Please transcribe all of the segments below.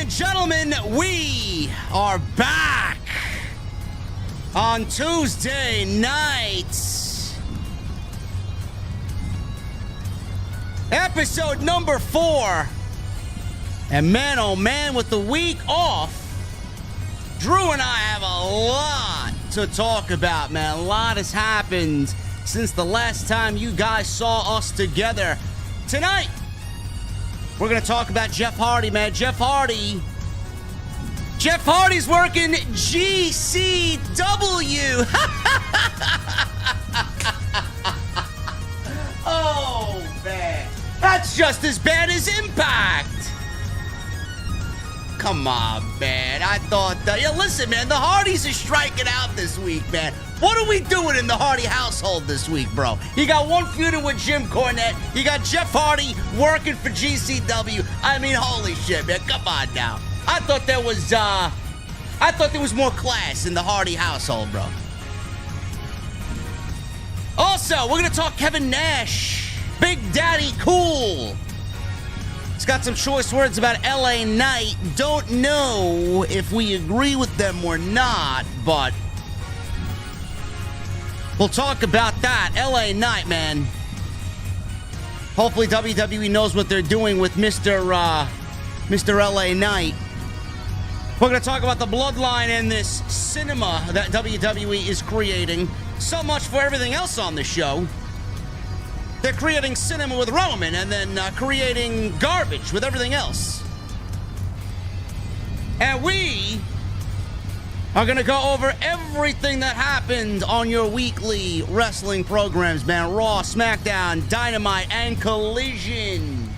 and gentlemen, we are back on Tuesday nights. Episode number 4. And man, oh man, with the week off, Drew and I have a lot to talk about, man. A lot has happened since the last time you guys saw us together. Tonight, we're going to talk about Jeff Hardy, man. Jeff Hardy's working GCW. Oh, man. That's just as bad as Impact. Come on, man. I thought that. Yeah, listen, man. The Hardys are striking out this week, man. What are we doing in the Hardy household this week, bro? You got one feuding with Jim Cornette. You got Jeff Hardy working for GCW. I mean, holy shit, man. Come on now. I thought there was more class in the Hardy household, bro. Also, we're gonna talk Kevin Nash, Big Daddy Cool. He's got some choice words about LA Knight. Don't know if we agree with them or not, but we'll talk about that. LA Knight, man. Hopefully WWE knows what they're doing with Mr. LA Knight. We're going to talk about the Bloodline and this cinema that WWE is creating. So much for everything else on the show. They're creating cinema with Roman and then creating garbage with everything else. And we are going to go over everything that happened on your weekly wrestling programs, man. Raw, SmackDown, Dynamite, and Collision.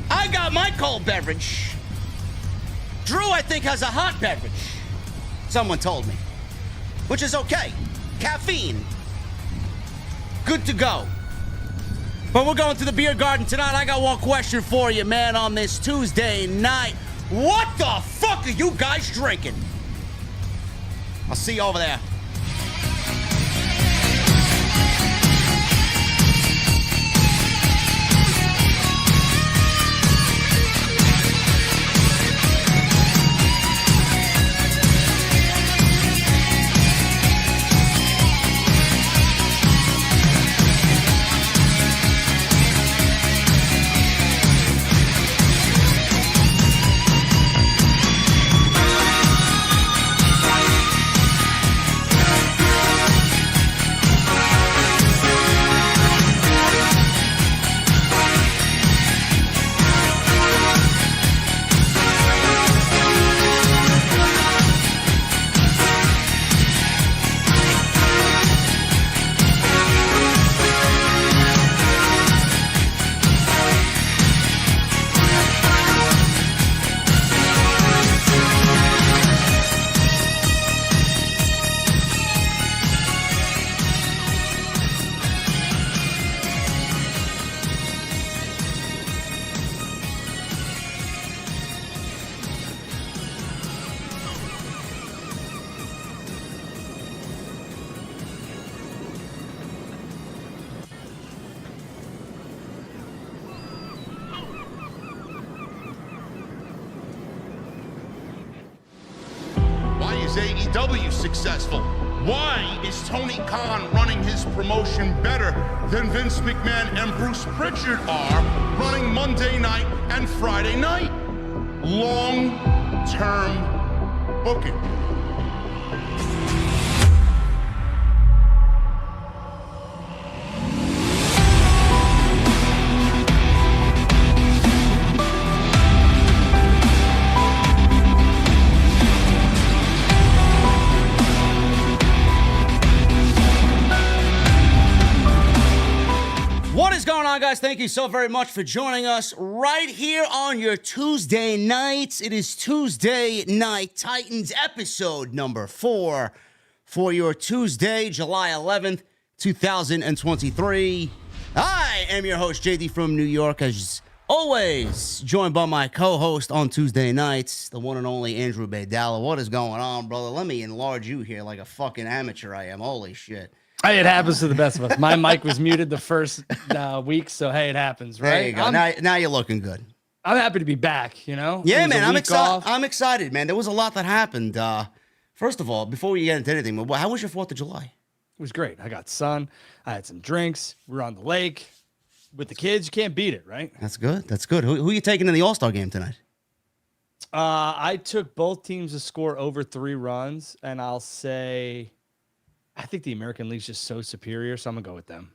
I got my cold beverage. Drew, I think, has a hot beverage. Someone told me. Which is okay. Caffeine. Good to go. But we're going to the beer garden tonight. I got one question for you, man, on this Tuesday night. What the fuck are you guys drinking? I'll see you over there. AEW successful? Why is Tony Khan running his promotion better than Vince McMahon and Bruce Pritchard are running Monday night and Friday night? Long-term booking. Guys, thank you so very much for joining us right here on your Tuesday nights. It is Tuesday Night Titans episode number 4 for your Tuesday, July 11th, 2023. I am your host, JD from New York, as always, joined by my co-host on Tuesday nights, the one and only Andrew Baydala. What is going on, brother? Let me enlarge you here like a fucking amateur I am. Holy shit. Hey, it happens to the best of us. My mic was muted the first week, so hey, it happens, right? There you go. Now you're looking good. I'm happy to be back, you know? Yeah, man, I'm excited. I'm excited, man. There was a lot that happened. First of all, before we get into anything, how was your 4th of July? It was great. I got sun. I had some drinks. We were on the lake with the kids. You can't beat it, right? That's good. That's good. Who are you taking in the All-Star game tonight? I took both teams to score over 3 runs, and I'll say I think the American League's just so superior, so I'm going to go with them.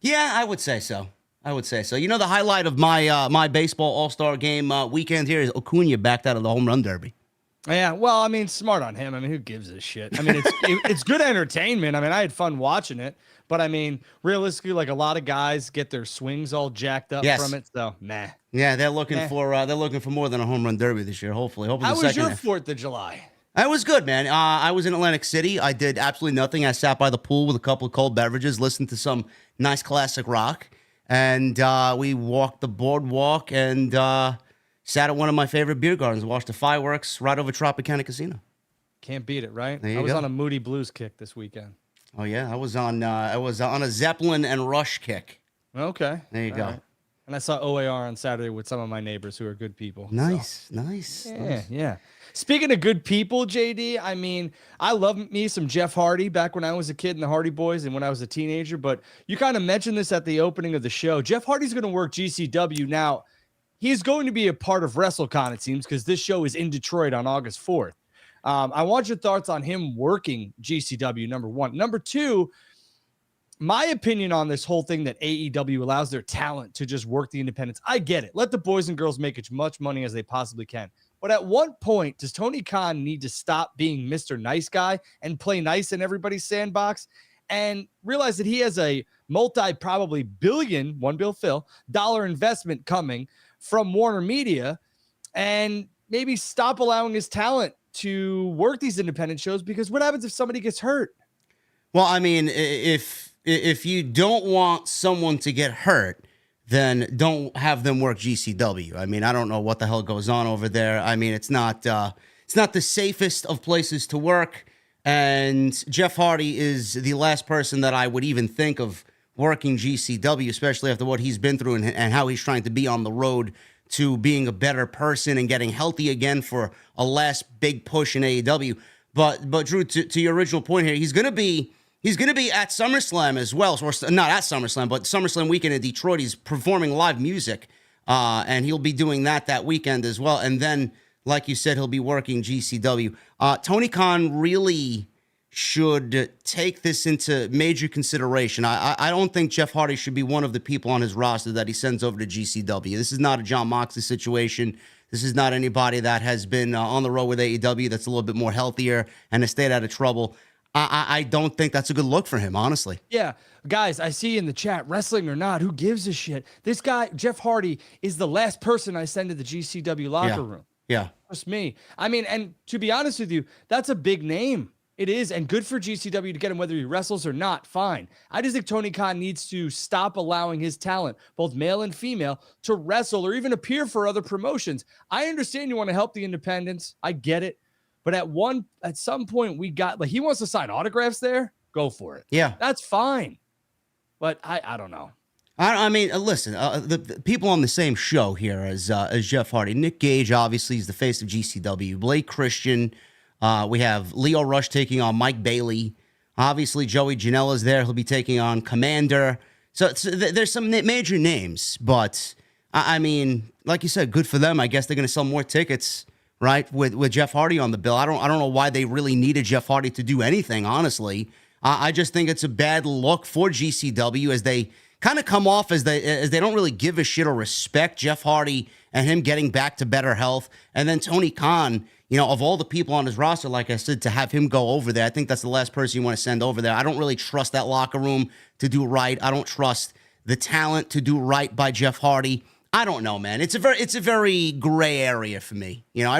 Yeah, I would say so. You know, the highlight of my my baseball All-Star game weekend here is Acuna backed out of the home run derby. Yeah, well, I mean, smart on him. I mean, who gives a shit? I mean, it's good entertainment. I mean, I had fun watching it, but I mean, realistically, like a lot of guys get their swings all jacked up from it. So, nah. Yeah, they're looking for more than a home run derby this year. Hopefully. How was your 4th of July? It was good, man. I was in Atlantic City. I did absolutely nothing. I sat by the pool with a couple of cold beverages, listened to some nice classic rock, and we walked the boardwalk and sat at one of my favorite beer gardens, watched the fireworks right over Tropicana Casino. Can't beat it, right? I was on a Moody Blues kick this weekend. Oh yeah, I was on a Zeppelin and Rush kick. Okay, there you go. Right. And I saw OAR on Saturday with some of my neighbors who are good people. Nice. Yeah. Speaking of good people, JD, I mean, I love me some Jeff Hardy back when I was a kid in the Hardy Boys and when I was a teenager, but you kind of mentioned this at the opening of the show. Jeff Hardy's going to work GCW. Now, he's going to be a part of WrestleCon, it seems, because this show is in Detroit on August 4th. I want your thoughts on him working GCW, number one. Number two, my opinion on this whole thing that AEW allows their talent to just work the independents. I get it. Let the boys and girls make as much money as they possibly can. But at what point does Tony Khan need to stop being Mr. Nice Guy and play nice in everybody's sandbox and realize that he has a probably billion, $1 billion dollar investment coming from Warner Media and maybe stop allowing his talent to work these independent shows? Because what happens if somebody gets hurt? Well, I mean, if you don't want someone to get hurt, then don't have them work GCW. I mean, I don't know what the hell goes on over there. I mean, it's not the safest of places to work. And Jeff Hardy is the last person that I would even think of working GCW, especially after what he's been through and how he's trying to be on the road to being a better person and getting healthy again for a last big push in AEW. But Drew, to your original point here, he's going to be at SummerSlam as well, or not at SummerSlam, but SummerSlam weekend in Detroit. He's performing live music, and he'll be doing that weekend as well. And then, like you said, he'll be working GCW. Tony Khan really should take this into major consideration. I don't think Jeff Hardy should be one of the people on his roster that he sends over to GCW. This is not a Jon Moxley situation. This is not anybody that has been on the road with AEW that's a little bit more healthier and has stayed out of trouble. I don't think that's a good look for him, honestly. Yeah. Guys, I see in the chat, wrestling or not, who gives a shit? This guy, Jeff Hardy, is the last person I send to the GCW locker room. Yeah. Just me. I mean, and to be honest with you, that's a big name. It is, and good for GCW to get him, whether he wrestles or not, fine. I just think Tony Khan needs to stop allowing his talent, both male and female, to wrestle or even appear for other promotions. I understand you want to help the independents. I get it. But at some point, he wants to sign autographs there. Go for it. Yeah. That's fine. But I don't know. I mean, listen, the people on the same show here as Jeff Hardy. Nick Gage, obviously, is the face of GCW. Blake Christian. We have Leo Rush taking on Mike Bailey. Obviously, Joey Janela's there. He'll be taking on Commander. So there's some major names. But, I mean, like you said, good for them. I guess they're going to sell more tickets, right, with Jeff Hardy on the bill. I don't know why they really needed Jeff Hardy to do anything, honestly. I just think it's a bad look for GCW as they kind of come off as they don't really give a shit or respect Jeff Hardy and him getting back to better health. And then Tony Khan, you know, of all the people on his roster, like I said, to have him go over there, I think that's the last person you want to send over there. I don't really trust that locker room to do right. I don't trust the talent to do right by Jeff Hardy. I don't know, man. It's a very gray area for me. You know,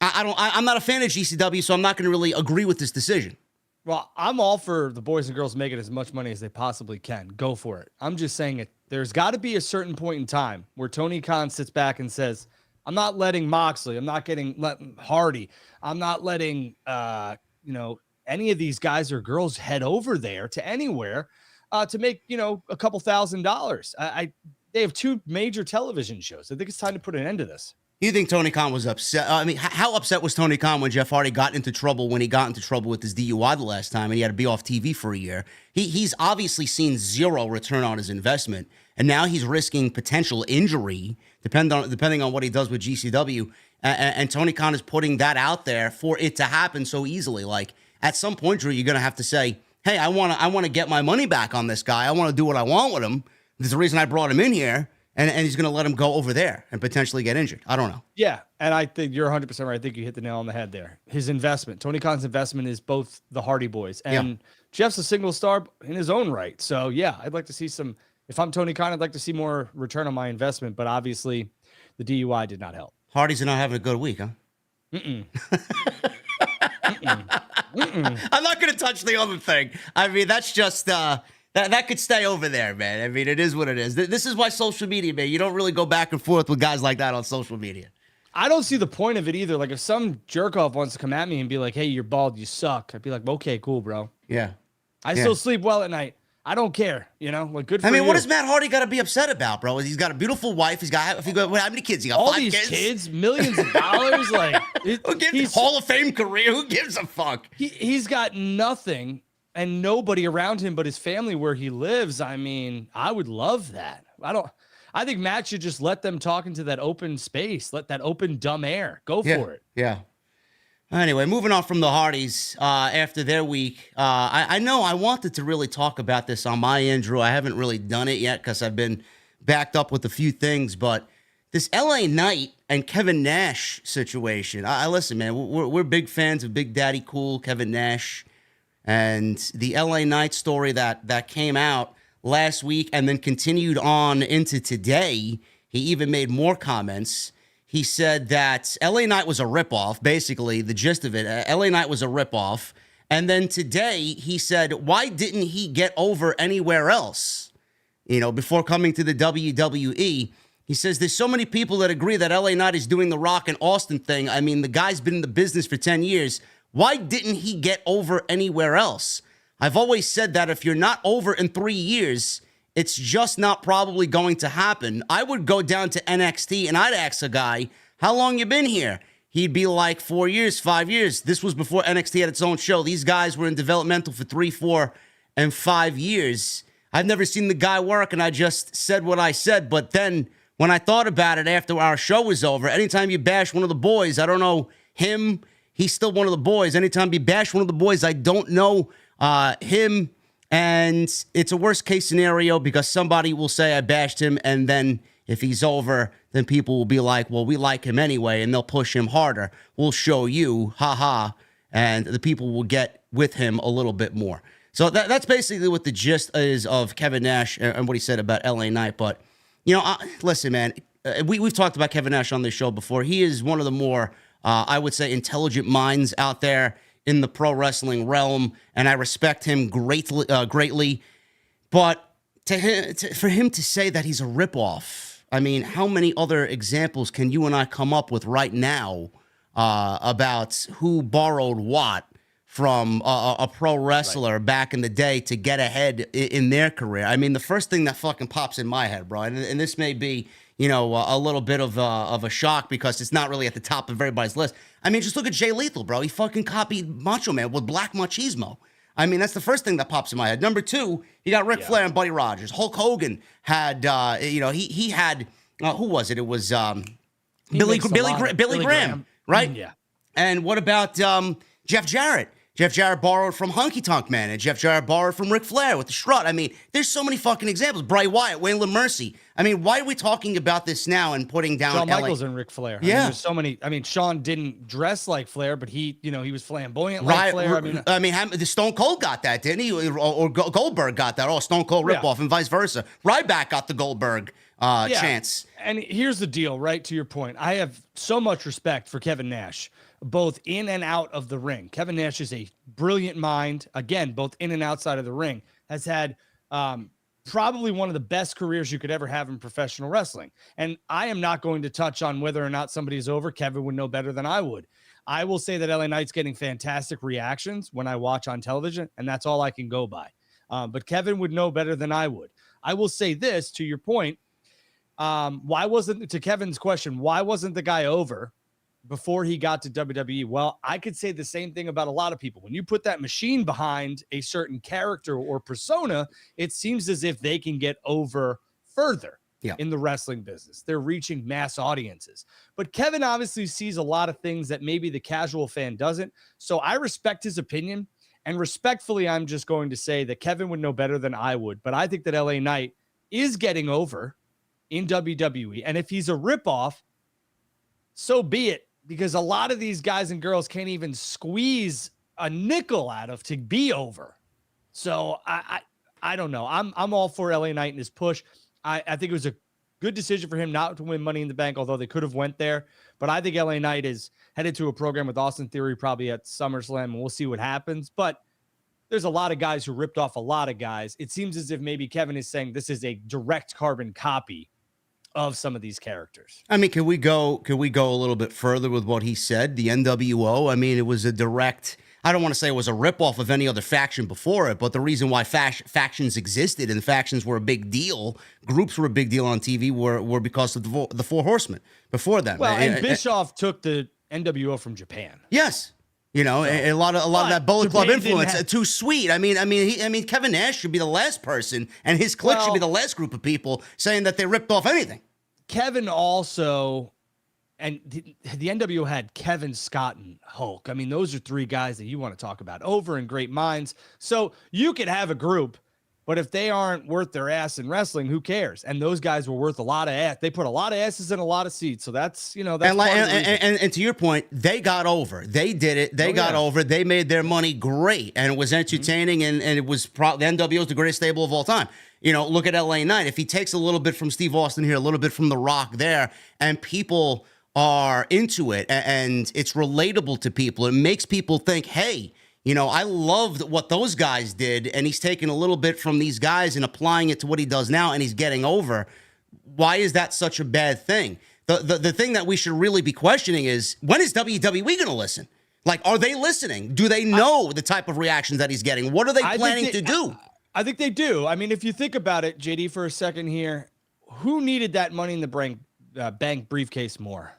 I'm not a fan of GCW, so I'm not going to really agree with this decision. Well, I'm all for the boys and girls making as much money as they possibly can. Go for it. I'm just saying there's got to be a certain point in time where Tony Khan sits back and says, I'm not letting Moxley, I'm not letting Hardy, I'm not letting any of these guys or girls head over there to anywhere to make, a couple $1,000s. They have 2 major television shows. I think it's time to put an end to this. You think Tony Khan was upset? I mean, how upset was Tony Khan when Jeff Hardy got into trouble when he got into trouble with his DUI the last time and he had to be off TV for a year? He's obviously seen zero return on his investment, and now he's risking potential injury depending on what he does with GCW. And Tony Khan is putting that out there for it to happen so easily. Like, at some point, Drew, you're going to have to say, hey, I want to get my money back on this guy. I want to do what I want with him. There's a reason I brought him in here. And he's going to let him go over there and potentially get injured. I don't know. Yeah, and I think you're 100% right. I think you hit the nail on the head there. His investment, Tony Khan's investment, is both the Hardy Boys. And Jeff's a single star in his own right. So, yeah, I'd like to see some – if I'm Tony Khan, I'd like to see more return on my investment. But obviously, the DUI did not help. Hardys are not having a good week, huh? Mm-mm. I'm not going to touch the other thing. I mean, that's just that could stay over there, man. I mean, it is what it is. This is why social media, man. You don't really go back and forth with guys like that on social media. I don't see the point of it either. Like, if some jerk off wants to come at me and be like, hey, you're bald, you suck, I'd be like, okay, cool, bro. Yeah. I still sleep well at night. I don't care, like, good for you. I mean, what does Matt Hardy got to be upset about, bro? He's got a beautiful wife. How many kids? He got all 5 these kids, millions of dollars. Like, who gives Hall of Fame career? Who gives a fuck? He's got nothing and nobody around him but his family where he lives. I mean, I would love that. I think Matt should just let them talk into that open space, let that open dumb air go for it. Yeah. Anyway, moving on from the Hardys after their week. I know I wanted to really talk about this on my end, Drew. I haven't really done it yet because I've been backed up with a few things. But this LA Knight and Kevin Nash situation. Listen, man, we're big fans of Big Daddy Cool, Kevin Nash. And the LA Knight story that came out last week and then continued on into today, he even made more comments. He said that LA Knight was a ripoff, basically, the gist of it. LA Knight was a ripoff. And then today he said, why didn't he get over anywhere else? Before coming to the WWE. He says there's so many people that agree that LA Knight is doing the Rock and Austin thing. I mean, the guy's been in the business for 10 years. Why didn't he get over anywhere else? I've always said that if you're not over in 3 years, it's just not probably going to happen. I would go down to NXT and I'd ask a guy, how long you been here? He'd be like 4 years, 5 years. This was before NXT had its own show. These guys were in developmental for 3, 4, and 5 years. I've never seen the guy work, and I just said what I said. But then when I thought about it after our show was over, anytime you bash one of the boys, I don't know him, he's still one of the boys. Anytime you bash one of the boys, I don't know him. And it's a worst case scenario because somebody will say I bashed him, and then if he's over, then people will be like, well, we like him anyway, and they'll push him harder. We'll show you, haha, and the people will get with him a little bit more. So that's basically what the gist is of Kevin Nash and what he said about LA Knight. But, listen, man, we've talked about Kevin Nash on this show before. He is one of the more, I would say, intelligent minds out there in the pro wrestling realm, and I respect him greatly. But for him to say that he's a ripoff, I mean, how many other examples can you and I come up with right now about who borrowed what from a pro wrestler back in the day to get ahead in their career? I mean, the first thing that fucking pops in my head, bro, and this may be, a little bit of a shock because it's not really at the top of everybody's list. I mean, just look at Jay Lethal, bro. He fucking copied Macho Man with Black Machismo. I mean, that's the first thing that pops in my head. Number two, you got Ric Flair and Buddy Rogers. Hulk Hogan had, he had, who was it? It was Billy Graham, right? Yeah. And what about Jeff Jarrett? Jeff Jarrett borrowed from Honky Tonk Man, and Jeff Jarrett borrowed from Ric Flair with the strut. I mean, there's so many fucking examples. Bray Wyatt, Waylon Mercy. I mean, why are we talking about this now and putting down Shawn Michaels and Ric Flair? Yeah. I mean, there's so many. I mean, Shawn didn't dress like Flair, but he was flamboyant like Flair. The Stone Cold got that, didn't he? Or Goldberg got that. Oh, Stone Cold ripoff and vice versa. Ryback got the Goldberg chance. And here's the deal, right? To your point, I have so much respect for Kevin Nash, both in and out of the ring. Kevin Nash is a brilliant mind, again, both in and outside of the ring, has had probably one of the best careers you could ever have in professional wrestling. And I am not going to touch on whether or not somebody's over. Kevin would know better than I would. I will say that LA Knight's getting fantastic reactions when I watch on television, and that's all I can go by. But Kevin would know better than I would. I will say this, to your point, Why wasn't, to Kevin's question, why wasn't the guy over before he got to WWE? Well, I could say the same thing about a lot of people. When you put that machine behind a certain character or persona, it seems as if they can get over further in the wrestling business. They're reaching mass audiences. But Kevin obviously sees a lot of things that maybe the casual fan doesn't. So I respect his opinion. And respectfully, I'm just going to say that Kevin would know better than I would. But I think that LA Knight is getting over in WWE. And if he's a ripoff, so be it. Because a lot of these guys and girls can't even squeeze a nickel out of to be over. So I don't know. I'm all for LA Knight and his push. I think it was a good decision for him not to win Money in the Bank, although they could have went there. But I think LA Knight is headed to a program with Austin Theory probably at SummerSlam, and we'll see what happens. But there's a lot of guys who ripped off a lot of guys. It seems as if maybe Kevin is saying this is a direct carbon copy of some of these characters. I mean, can we go a little bit further with what he said? The NWO, I mean, it was a direct, I don't want to say it was a ripoff of any other faction before it, but the reason why factions existed and factions were a big deal, groups were a big deal on TV were because of the Four Horsemen before that. Well, and Bischoff took the NWO from Japan. Yes. You know, so, a lot of that Bullet Club influence, too sweet. I mean, Kevin Nash should be the last person, and his clique should be the last group of people saying that they ripped off anything. Kevin also, and the NWO had Kevin, Scott, and Hulk. I mean, those are three guys that you want to talk about over in great minds. So you could have a group, but if they aren't worth their ass in wrestling, who cares? And those guys were worth a lot of ass. They put a lot of asses in a lot of seats. So that's, that's and to your point, they got over. They did it. They got over. They made their money great, and it was entertaining, and it was the NWO is the greatest stable of all time. You know, look at LA Knight. If he takes a little bit from Steve Austin here, a little bit from The Rock there, and people are into it, and it's relatable to people, it makes people think, hey, I loved what those guys did, and he's taking a little bit from these guys and applying it to what he does now, and he's getting over. Why is that such a bad thing? The thing that we should really be questioning is, when is WWE going to listen? Like, are they listening? Do they know the type of reactions that he's getting? What are they planning to do? I think they do. I mean, if you think about it, JD, for a second here, who needed that Money in the Bank briefcase more?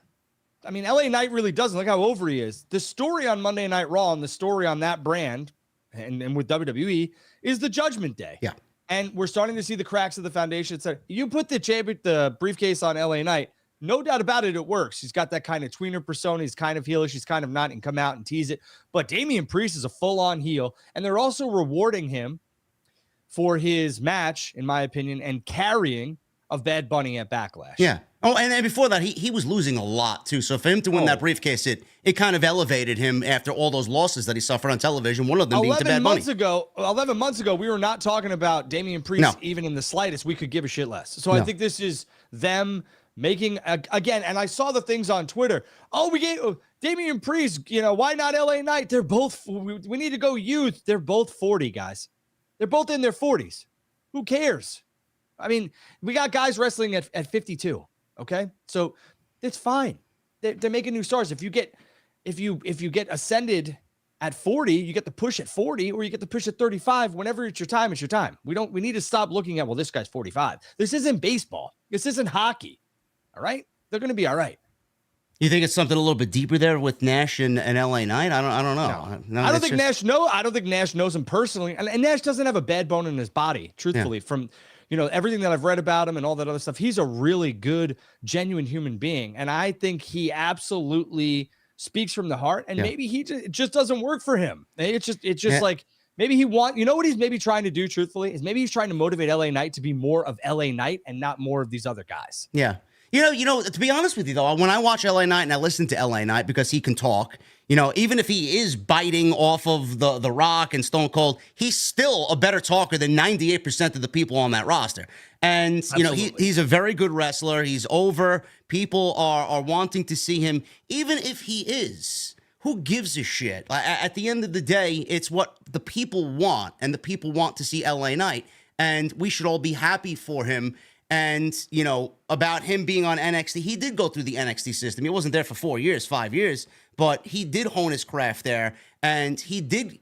I mean, LA Knight really doesn't. Look how over he is. The story on Monday Night Raw and the story on that brand and with WWE is the Judgment Day. Yeah. And we're starting to see the cracks of the foundation. So you put the briefcase on LA Knight, no doubt about it, it works. He's got that kind of tweener persona. He's kind of heelish. He's kind of not, and come out and tease it. But Damian Priest is a full-on heel, and they're also rewarding him for his match, in my opinion, and carrying of Bad Bunny at Backlash. Yeah. Oh, and before that, he was losing a lot, too. So for him to win that briefcase, it kind of elevated him after all those losses that he suffered on television, one of them being to Bad Bunny. 11 months ago, we were not talking about Damian Priest even in the slightest. We could give a shit less. So I think this is them making, again, and I saw the things on Twitter. Oh, we gave Damian Priest, why not LA Knight? They're both, we need to go youth. They're both 40, guys. They're both in their 40s. Who cares? I mean, we got guys wrestling at 52. Okay, so it's fine. They're making new stars. If you get ascended at 40, you get the push at 40, or you get the push at 35. Whenever it's your time, it's your time. We need to stop looking at, well, this guy's 45. This isn't baseball. This isn't hockey. All right, they're going to be all right. You think it's something a little bit deeper there with Nash and LA Knight? I don't know. No, I don't think Nash knows him personally, and Nash doesn't have a bad bone in his body. Truthfully, from everything that I've read about him and all that other stuff, he's a really good, genuine human being, and I think he absolutely speaks from the heart. And maybe it just doesn't work for him. It's just like maybe what he's maybe trying to do. Truthfully, is maybe he's trying to motivate LA Knight to be more of LA Knight and not more of these other guys. Yeah. To be honest with you, though, when I watch LA Knight and I listen to LA Knight because he can talk, even if he is biting off of the Rock and Stone Cold, he's still a better talker than 98% of the people on that roster. And, he's a very good wrestler. He's over. People are wanting to see him, even if he is. Who gives a shit? At the end of the day, it's what the people want, and the people want to see LA Knight, and we should all be happy for him. And, about him being on NXT, he did go through the NXT system. He wasn't there for 5 years, but he did hone his craft there. And he did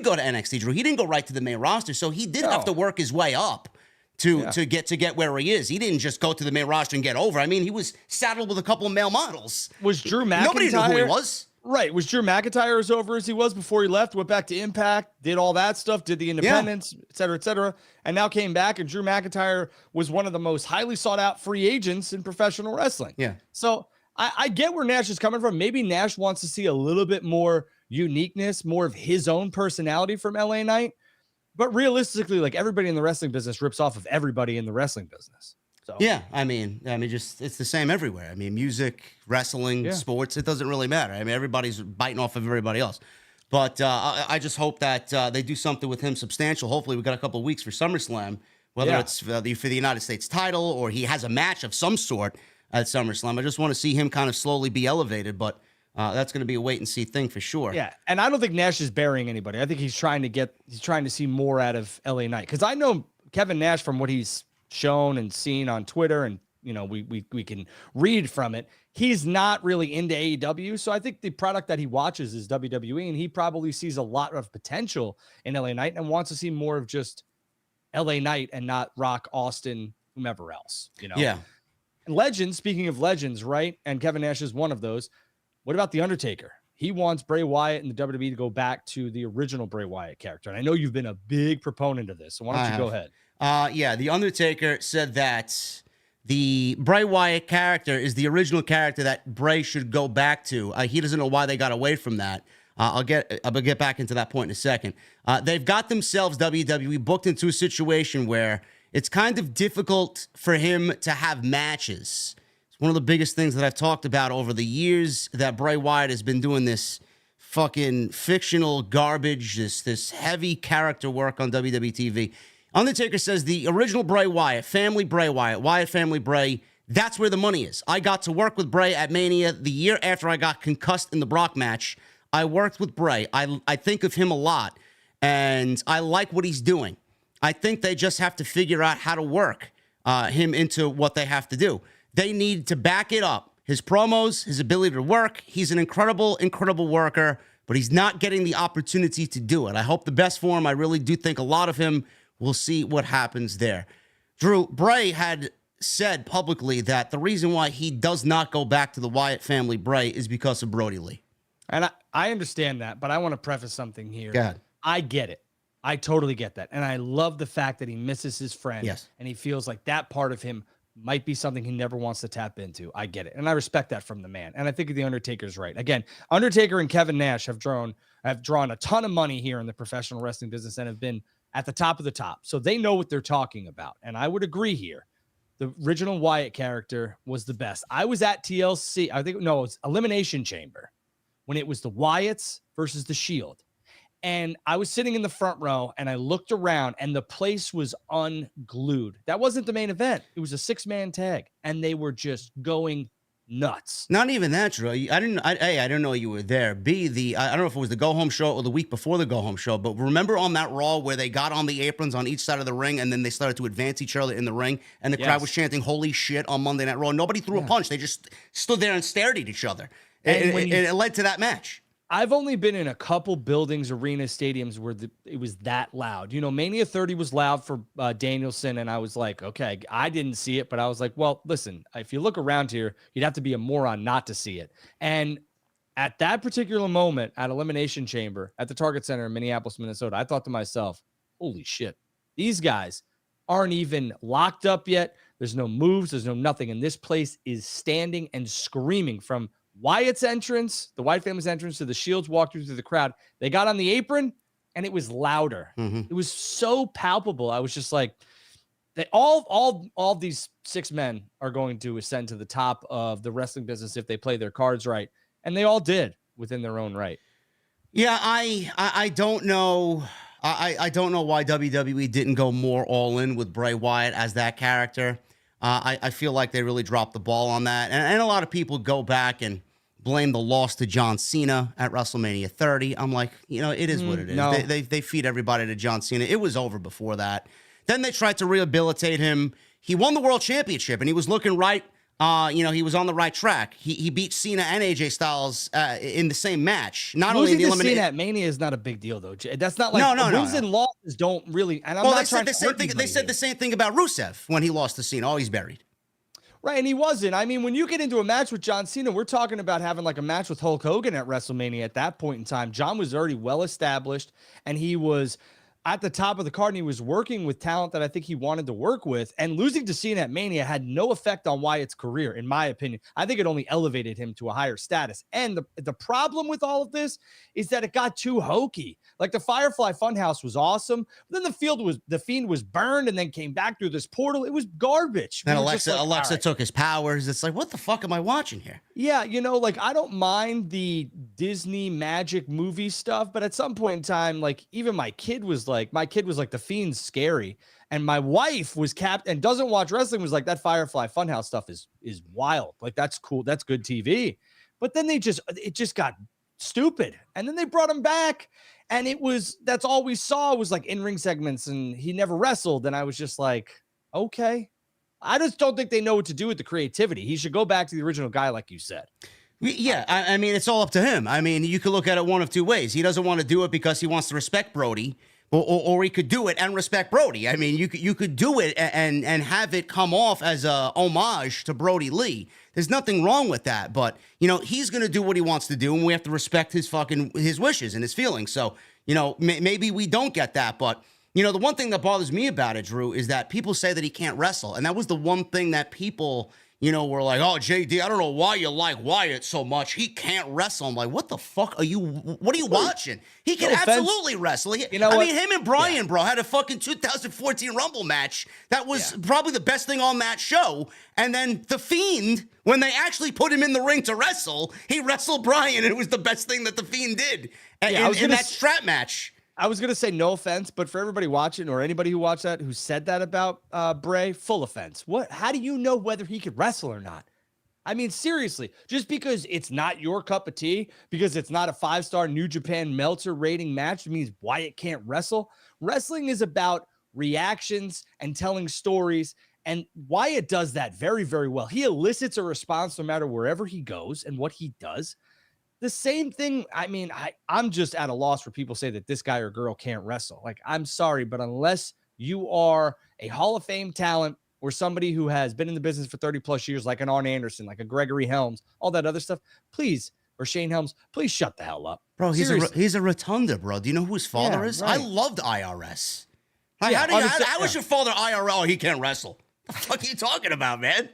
go to NXT, Drew. He didn't go right to the main roster, so he did have to work his way up. to get where he is. He didn't just go to the main roster and get over. I mean, he was saddled with a couple of male models. Was Drew McIntyre? Nobody knew who he was. Right. Was Drew McIntyre as over as he was before he left, went back to Impact, did all that stuff, did the independents, et cetera, and now came back, and Drew McIntyre was one of the most highly sought out free agents in professional wrestling. Yeah. So I get where Nash is coming from. Maybe Nash wants to see a little bit more uniqueness, more of his own personality from LA Knight. But realistically, like, everybody in the wrestling business rips off of everybody in the wrestling business. So yeah, I mean, just it's the same everywhere. I mean, music, wrestling, sports, it doesn't really matter. I mean, everybody's biting off of everybody else. But I just hope that they do something with him substantial. Hopefully, we got a couple of weeks for SummerSlam, whether it's for the United States title or he has a match of some sort at SummerSlam. I just want to see him kind of slowly be elevated, but that's going to be a wait and see thing for sure. Yeah, and I don't think Nash is burying anybody. I think he's trying to see more out of LA Knight, because I know Kevin Nash from what he's shown and seen on Twitter, and we can read from it. He's not really into AEW, so I think the product that he watches is WWE, and he probably sees a lot of potential in LA Knight and wants to see more of just LA Knight and not Rock, Austin, whomever else. Yeah. Legends. Speaking of legends, right? And Kevin Nash is one of those. What about The Undertaker? He wants Bray Wyatt and the WWE to go back to the original Bray Wyatt character. And I know you've been a big proponent of this, so why don't you go ahead? Yeah, The Undertaker said that the Bray Wyatt character is the original character that Bray should go back to. He doesn't know why they got away from that. I'll get back into that point in a second. They've got themselves, WWE, booked into a situation where it's kind of difficult for him to have matches. It's one of the biggest things that I've talked about over the years, that Bray Wyatt has been doing this fucking fictional garbage, this heavy character work on WWE TV. Undertaker says the original Bray Wyatt, family Bray Wyatt, Wyatt family Bray, that's where the money is. I got to work with Bray at Mania the year after I got concussed in the Brock match. I worked with Bray. I think of him a lot, and I like what he's doing. I think they just have to figure out how to work him into what they have to do. They need to back it up. His promos, his ability to work. He's an incredible, incredible worker, but he's not getting the opportunity to do it. I hope the best for him. I really do think a lot of him. We'll see what happens there. Drew, Bray had said publicly that the reason why he does not go back to the Wyatt family Bray is because of Brody Lee. And I understand that, but I want to preface something here. Go ahead. I get it. I totally get that. And I love the fact that he misses his friend. Yes. And he feels like that part of him might be something he never wants to tap into. I get it. And I respect that from the man. And I think The Undertaker's right. Again, Undertaker and Kevin Nash have drawn a ton of money here in the professional wrestling business and have been at the top of the top. So they know what they're talking about. And I would agree here. The original Wyatt character was the best. I was at TLC. It was Elimination Chamber when it was the Wyatts versus the Shield. And I was sitting in the front row and I looked around and the place was unglued. That wasn't the main event. It was a 6-man tag and they were just going nuts. Not even that, Drew. I didn't know you were there. B, I don't know if it was the go-home show or the week before the go-home show, but remember on that Raw where they got on the aprons on each side of the ring and then they started to advance each other in the ring and the crowd was chanting, "Holy shit," on Monday Night Raw. Nobody threw a punch. They just stood there and stared at each other. And it led to that match. I've only been in a couple buildings, arenas, stadiums where it was that loud. Mania 30 was loud for Danielson, and I was like, okay, I didn't see it, but I was like, well, listen, if you look around here, you'd have to be a moron not to see it. And at that particular moment at Elimination Chamber at the Target Center in Minneapolis, Minnesota, I thought to myself, holy shit, these guys aren't even locked up yet. There's no moves. There's no nothing. And this place is standing and screaming from Wyatt's entrance, the Wyatt family's entrance, to the Shield's walkthrough through the crowd. They got on the apron and it was louder. Mm-hmm. It was so palpable. I was just like, all these 6 men are going to ascend to the top of the wrestling business if they play their cards right. And they all did within their own right. Yeah, I don't know. I don't know why WWE didn't go more all in with Bray Wyatt as that character. I feel like they really dropped the ball on that. And a lot of people go back and blame the loss to John Cena at WrestleMania 30. I'm like, it is what it is. No. They feed everybody to John Cena. It was over before that. Then they tried to rehabilitate him. He won the world championship, and he was looking right he was on the right track. He beat Cena and AJ Styles in the same match. Not Losing only the to elimination. Cena at Mania is not a big deal, though. That's not like wins and losses don't really. And I'm well, not they said trying the to same thing. They said the same thing about Rusev when he lost to Cena. Oh, he's buried. Right, and he wasn't. I mean, when you get into a match with John Cena, we're talking about having like a match with Hulk Hogan at WrestleMania at that point in time. John was already well established, and he was at the top of the card, and he was working with talent that I think he wanted to work with. And losing to Cena at Mania had no effect on Wyatt's career, in my opinion. I think it only elevated him to a higher status. And the problem with all of this is that it got too hokey. Like the Firefly Funhouse was awesome, but then the Fiend was burned and then came back through this portal. It was garbage. And Alexa took his powers. It's like, what the fuck am I watching here? Yeah, like I don't mind the Disney magic movie stuff, but at some point in time, like even my kid was like, the Fiend's scary. And my wife was and doesn't watch wrestling, was like, that Firefly Funhouse stuff is wild. Like, that's cool. That's good TV. But then it just got stupid. And then they brought him back. And that's all we saw was like in-ring segments, and he never wrestled. And I was just like, okay. I just don't think they know what to do with the creativity. He should go back to the original guy, like you said. Yeah, I mean, it's all up to him. I mean, you could look at it one of two ways. He doesn't want to do it because he wants to respect Brody, or he could do it and respect Brody. I mean, you could do it and have it come off as a homage to Brody Lee. There's nothing wrong with that, but he's going to do what he wants to do, and we have to respect his wishes and his feelings. So, maybe we don't get that, but the one thing that bothers me about it, Drew, is that people say that he can't wrestle, and that was the one thing that people were like, oh, JD, I don't know why you like Wyatt so much. He can't wrestle. I'm like, what the fuck what are you watching? He can absolutely wrestle. Him and Bryan, bro, had a fucking 2014 Rumble match. That was probably the best thing on that show. And then The Fiend, when they actually put him in the ring to wrestle, he wrestled Bryan, and it was the best thing that The Fiend did in that strap match. I was going to say no offense, but for everybody watching or anybody who watched that, who said that about Bray, full offense. How do you know whether he could wrestle or not? I mean, seriously, just because it's not your cup of tea, because it's not a 5-star New Japan Meltzer rating match, means Wyatt can't wrestle. Wrestling is about reactions and telling stories, and Wyatt does that very, very well. He elicits a response no matter wherever he goes and what he does. The same thing. I mean, I'm just at a loss for people say that this guy or girl can't wrestle. Like, I'm sorry, but unless you are a Hall of Fame talent or somebody who has been in the business for 30 plus years, like an Arn Anderson, like a Gregory Helms, all that other stuff, please, or Shane Helms, please shut the hell up. Bro, he's a rotunda, bro. Do you know who his father is? Right. I loved IRS. How was your father IRL? Oh, he can't wrestle. The fuck are you talking about, man?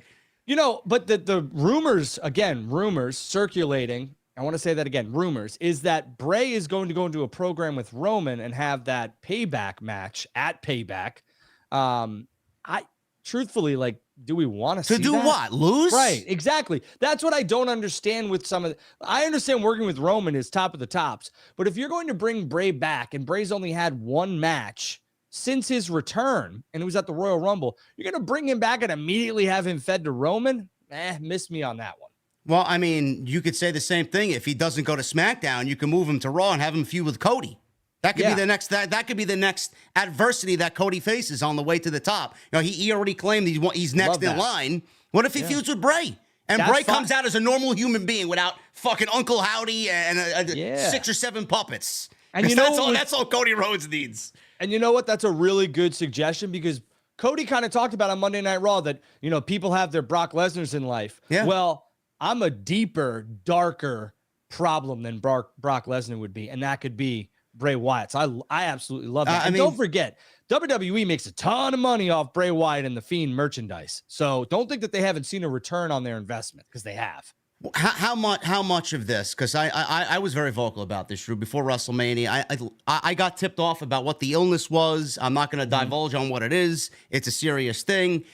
But the rumors circulating, I want to say that again, rumors, is that Bray is going to go into a program with Roman and have that payback match at Payback. Truthfully, like, do we want to see do that? What? Lose? Right, exactly. That's what I don't understand with some of I understand working with Roman is top of the tops, but if you're going to bring Bray back, and Bray's only had one match since his return, and it was at the Royal Rumble, you're going to bring him back and immediately have him fed to Roman? Miss me on that one. Well, I mean, you could say the same thing. If he doesn't go to SmackDown, you can move him to Raw and have him feud with Cody. That could be the next. That could be the next adversity that Cody faces on the way to the top. He already claimed he's next in line. What if he feuds with Bray? And Bray comes out as a normal human being without fucking Uncle Howdy and 6 or 7 puppets. And that's all Cody Rhodes needs. And you know what? That's a really good suggestion, because Cody kind of talked about on Monday Night Raw that people have their Brock Lesnar's in life. Yeah. Well, I'm a deeper, darker problem than Brock Lesnar would be, and that could be Bray Wyatt. So I absolutely love that. Don't forget, WWE makes a ton of money off Bray Wyatt and the Fiend merchandise. So don't think that they haven't seen a return on their investment, because they have. How much of this? Because I was very vocal about this, Drew, before WrestleMania. I got tipped off about what the illness was. I'm not going to divulge on what it is. It's a serious thing.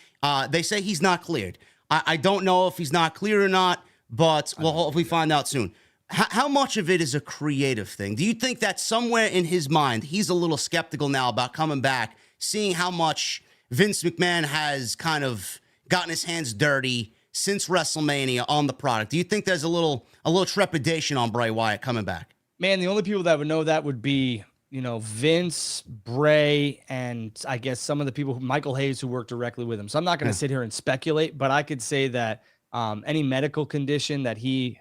They say he's not cleared. I don't know if he's not clear or not, but we'll hopefully find out soon. How much of it is a creative thing? Do you think that somewhere in his mind, he's a little skeptical now about coming back, seeing how much Vince McMahon has kind of gotten his hands dirty since WrestleMania on the product? Do you think there's a little trepidation on Bray Wyatt coming back? Man, the only people that would know that would be, Vince, Bray, and I guess some of the people, Michael Hayes, who worked directly with him. So I'm not going to sit here and speculate, but I could say that any medical condition that he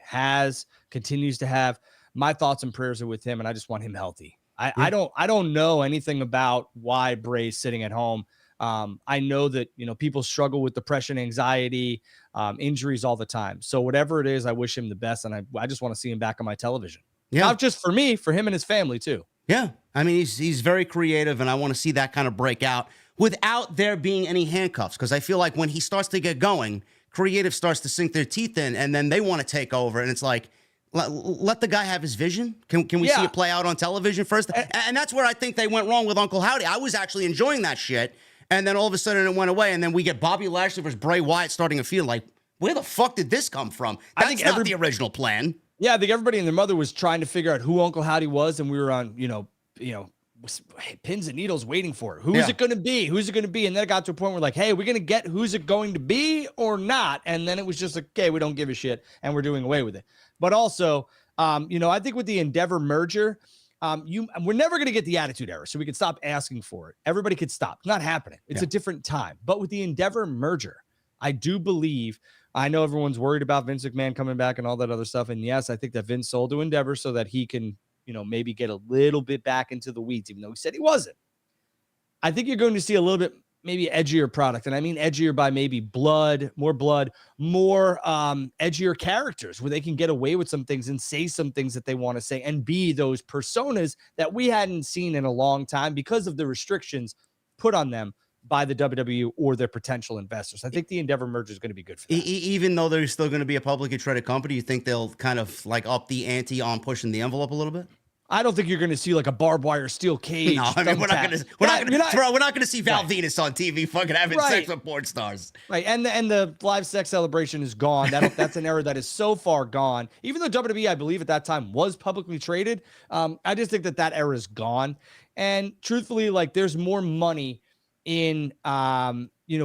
continues to have. My thoughts and prayers are with him, and I just want him healthy. I don't know anything about why Bray's sitting at home. I know that, people struggle with depression, anxiety, injuries all the time. So whatever it is, I wish him the best. And I just want to see him back on my television. Yeah. Not just for me, for him and his family too. Yeah. I mean, he's very creative, and I want to see that kind of break out without there being any handcuffs. Because I feel like when he starts to get going, creative starts to sink their teeth in, and then they want to take over. And it's like, let the guy have his vision. Can we see it play out on television first? And that's where I think they went wrong with Uncle Howdy. I was actually enjoying that shit. And then all of a sudden it went away. And then we get Bobby Lashley versus Bray Wyatt starting a feud. Like, where the fuck did this come from? That's not the original plan. Yeah, I think everybody and their mother was trying to figure out who Uncle Howdy was. And we were on, pins and needles waiting for it. Who's it going to be? Who's it going to be? And then it got to a point where like, hey, we're going to get who's it going to be or not. And then it was just like, okay, we don't give a shit. And we're doing away with it. But also, I think with the Endeavor merger, we're never going to get the Attitude Era, so we could stop asking for it. Everybody could stop. It's not happening. It's a different time. But with the Endeavor merger, I do believe, I know everyone's worried about Vince McMahon coming back and all that other stuff. And yes, I think that Vince sold to Endeavor so that he can, maybe get a little bit back into the weeds, even though he said he wasn't. I think you're going to see a little bit maybe edgier product. And I mean edgier by maybe more edgier characters where they can get away with some things and say some things that they want to say and be those personas that we hadn't seen in a long time because of the restrictions put on them by the WWE or their potential investors. I think the Endeavor merger is going to be good for that. Even though they're still going to be a publicly traded company, you think they'll kind of like up the ante on pushing the envelope a little bit? I don't think you're going to see like a barbed wire steel cage. No, I mean, we're not going to see Val Venus on TV fucking having sex with porn stars. Right. And the live sex celebration is gone. That's an era that is so far gone. Even though WWE, I believe at that time was publicly traded, I just think that era is gone. And truthfully, like there's more money in,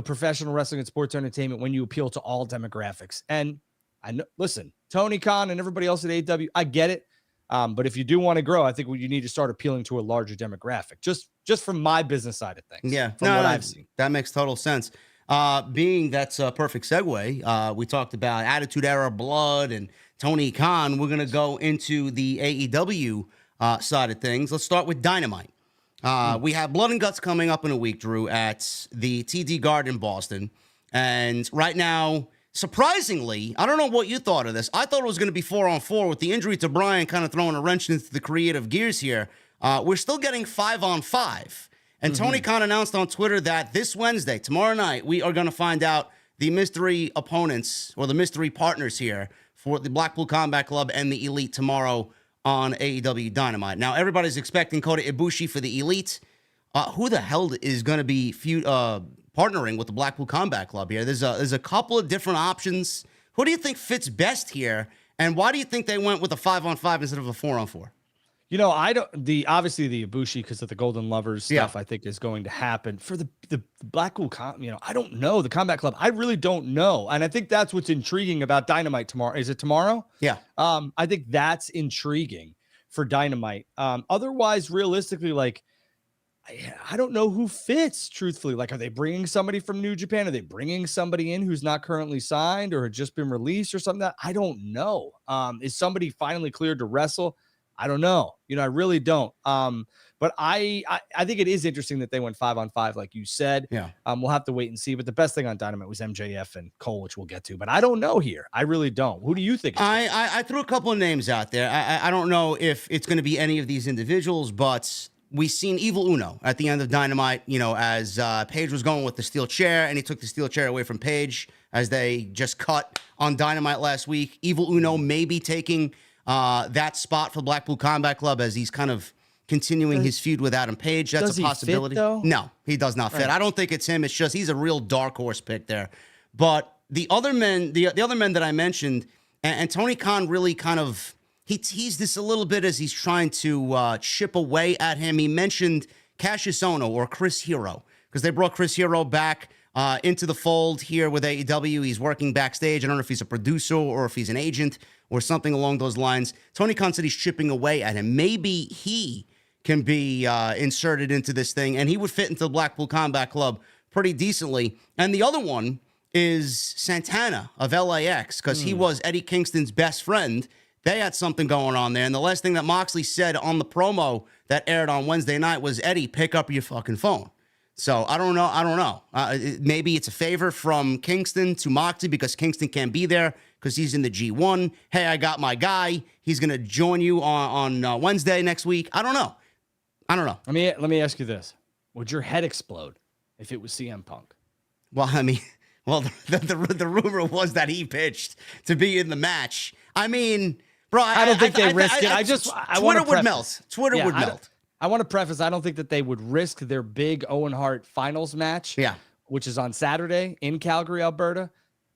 professional wrestling and sports entertainment when you appeal to all demographics. And I know, listen, Tony Khan and everybody else at AEW, I get it. But if you do want to grow, I think you need to start appealing to a larger demographic, just from my business side of things. Yeah, from what I've seen. That makes total sense. Being that's a perfect segue, we talked about Attitude Era, Blood, and Tony Khan. We're going to go into the AEW side of things. Let's start with Dynamite. We have Blood and Guts coming up in a week, Drew, at the TD Garden in Boston. And right now, surprisingly, I don't know what you thought of this. I thought it was going to be 4-on-4 with the injury to Bryan kind of throwing a wrench into the creative gears here. We're still getting 5-on-5. And Tony Khan announced on Twitter that this Wednesday, tomorrow night, we are going to find out the mystery opponents or the mystery partners here for the Blackpool Combat Club and the Elite tomorrow on AEW Dynamite. Now, everybody's expecting Kota Ibushi for the Elite. Who the hell is going to be partnering with the Blackpool Combat Club here? There's a couple of different options. Who do you think fits best here? And why do you think they went with a 5-on-5 instead of a 4-on-4? Obviously the Ibushi because of the Golden Lovers stuff, I think is going to happen for the Blackpool. I don't know the Combat Club. I really don't know. And I think that's what's intriguing about Dynamite tomorrow. Is it tomorrow? Yeah. I think that's intriguing for Dynamite. Otherwise, realistically, like, I don't know who fits, truthfully. Like, are they bringing somebody from New Japan? Are they bringing somebody in who's not currently signed or had just been released or something? I don't know. Is somebody finally cleared to wrestle? I don't know. I really don't. But I think it is interesting that they went 5-on-5, like you said. Yeah. We'll have to wait and see. But the best thing on Dynamite was MJF and Cole, which we'll get to. But I don't know here. I really don't. Who do you think? I threw a couple of names out there. I don't know if it's going to be any of these individuals, but we've seen Evil Uno at the end of Dynamite, as Paige was going with the steel chair, and he took the steel chair away from Paige as they just cut on Dynamite last week. Evil Uno may be taking that spot for Blackpool Combat Club as he's kind of continuing his feud with Adam Page. That's a possibility. Fit, though? No, he does not fit. Right. I don't think it's him. It's just he's a real dark horse pick there. But the other men, the other men that I mentioned, and Tony Khan really kind of he teased this a little bit as he's trying to chip away at him. He mentioned Cassius Ohno or Chris Hero because they brought Chris Hero back into the fold here with AEW. He's working backstage. I don't know if he's a producer or if he's an agent or something along those lines. Tony Khan said he's chipping away at him. Maybe he can be inserted into this thing, and he would fit into the Blackpool Combat Club pretty decently. And the other one is Santana of LAX, because he was Eddie Kingston's best friend. They had something going on there. And the last thing that Moxley said on the promo that aired on Wednesday night was, Eddie, pick up your fucking phone. So I don't know. Maybe it's a favor from Kingston to Moxley because Kingston can't be there because he's in the G1. Hey, I got my guy. He's going to join you on Wednesday next week. I don't know. Let me ask you this. Would your head explode if it was CM Punk? Well, I mean, the rumor was that he pitched to be in the match. I mean, bro, I don't think they risk it. Twitter would melt. Twitter would melt. I want to preface, I don't think that they would risk their big Owen Hart finals match, which is on Saturday in Calgary, Alberta.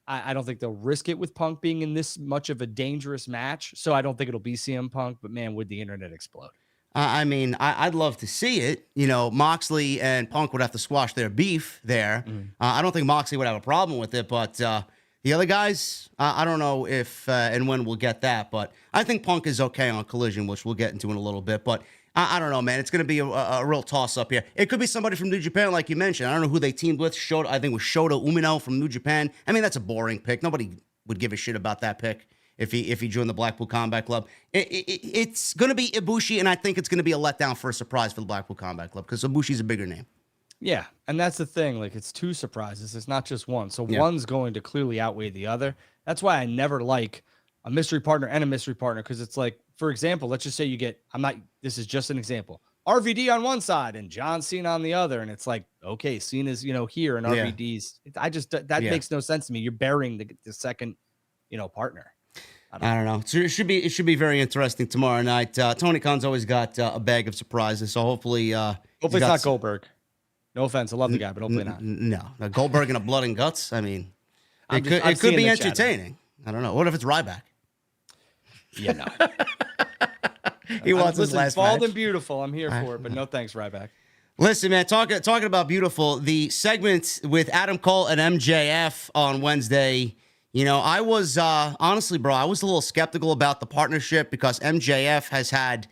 I don't think they'll risk it with Punk being in this much of a dangerous match. So I don't think it'll be CM Punk, but man, would the internet explode. I mean, I'd love to see it. You know, Moxley and Punk would have to squash their beef there. I don't think Moxley would have a problem with it, but the other guys, I don't know if and when we'll get that, but I think Punk is okay on Collision, which we'll get into in a little bit. But I don't know, man. It's going to be a real toss-up here. It could be somebody from New Japan, like you mentioned. I don't know who they teamed with. I think it was Shota Umino from New Japan. I mean, that's a boring pick. Nobody would give a shit about that pick if he joined the Blackpool Combat Club. It's going to be Ibushi, and I think it's going to be a letdown for a surprise for the Blackpool Combat Club because Ibushi's a bigger name. Yeah, and that's the thing. Like, it's two surprises. It's not just one. So one's going to clearly outweigh the other. That's why I never like a mystery partner and a mystery partner, because it's like, for example, let's just say you get, this is just an example, RVD on one side and John Cena on the other. And it's like, okay, Cena's, here and RVD's, that makes no sense to me. You're burying the second, partner. I don't know. So it should be very interesting tomorrow night. Tony Khan's always got a bag of surprises. So hopefully it's not Goldberg. No offense. I love the guy, but hopefully not. No, Goldberg in a blood and guts. I mean, it could be entertaining. I don't know. What if it's Ryback? Yeah, no. He wants his last match. Bald and beautiful. I'm here for it, but no thanks, Ryback. Listen, man, talking about beautiful, the segment with Adam Cole and MJF on Wednesday, I was, honestly, bro, I was a little skeptical about the partnership because MJF has had,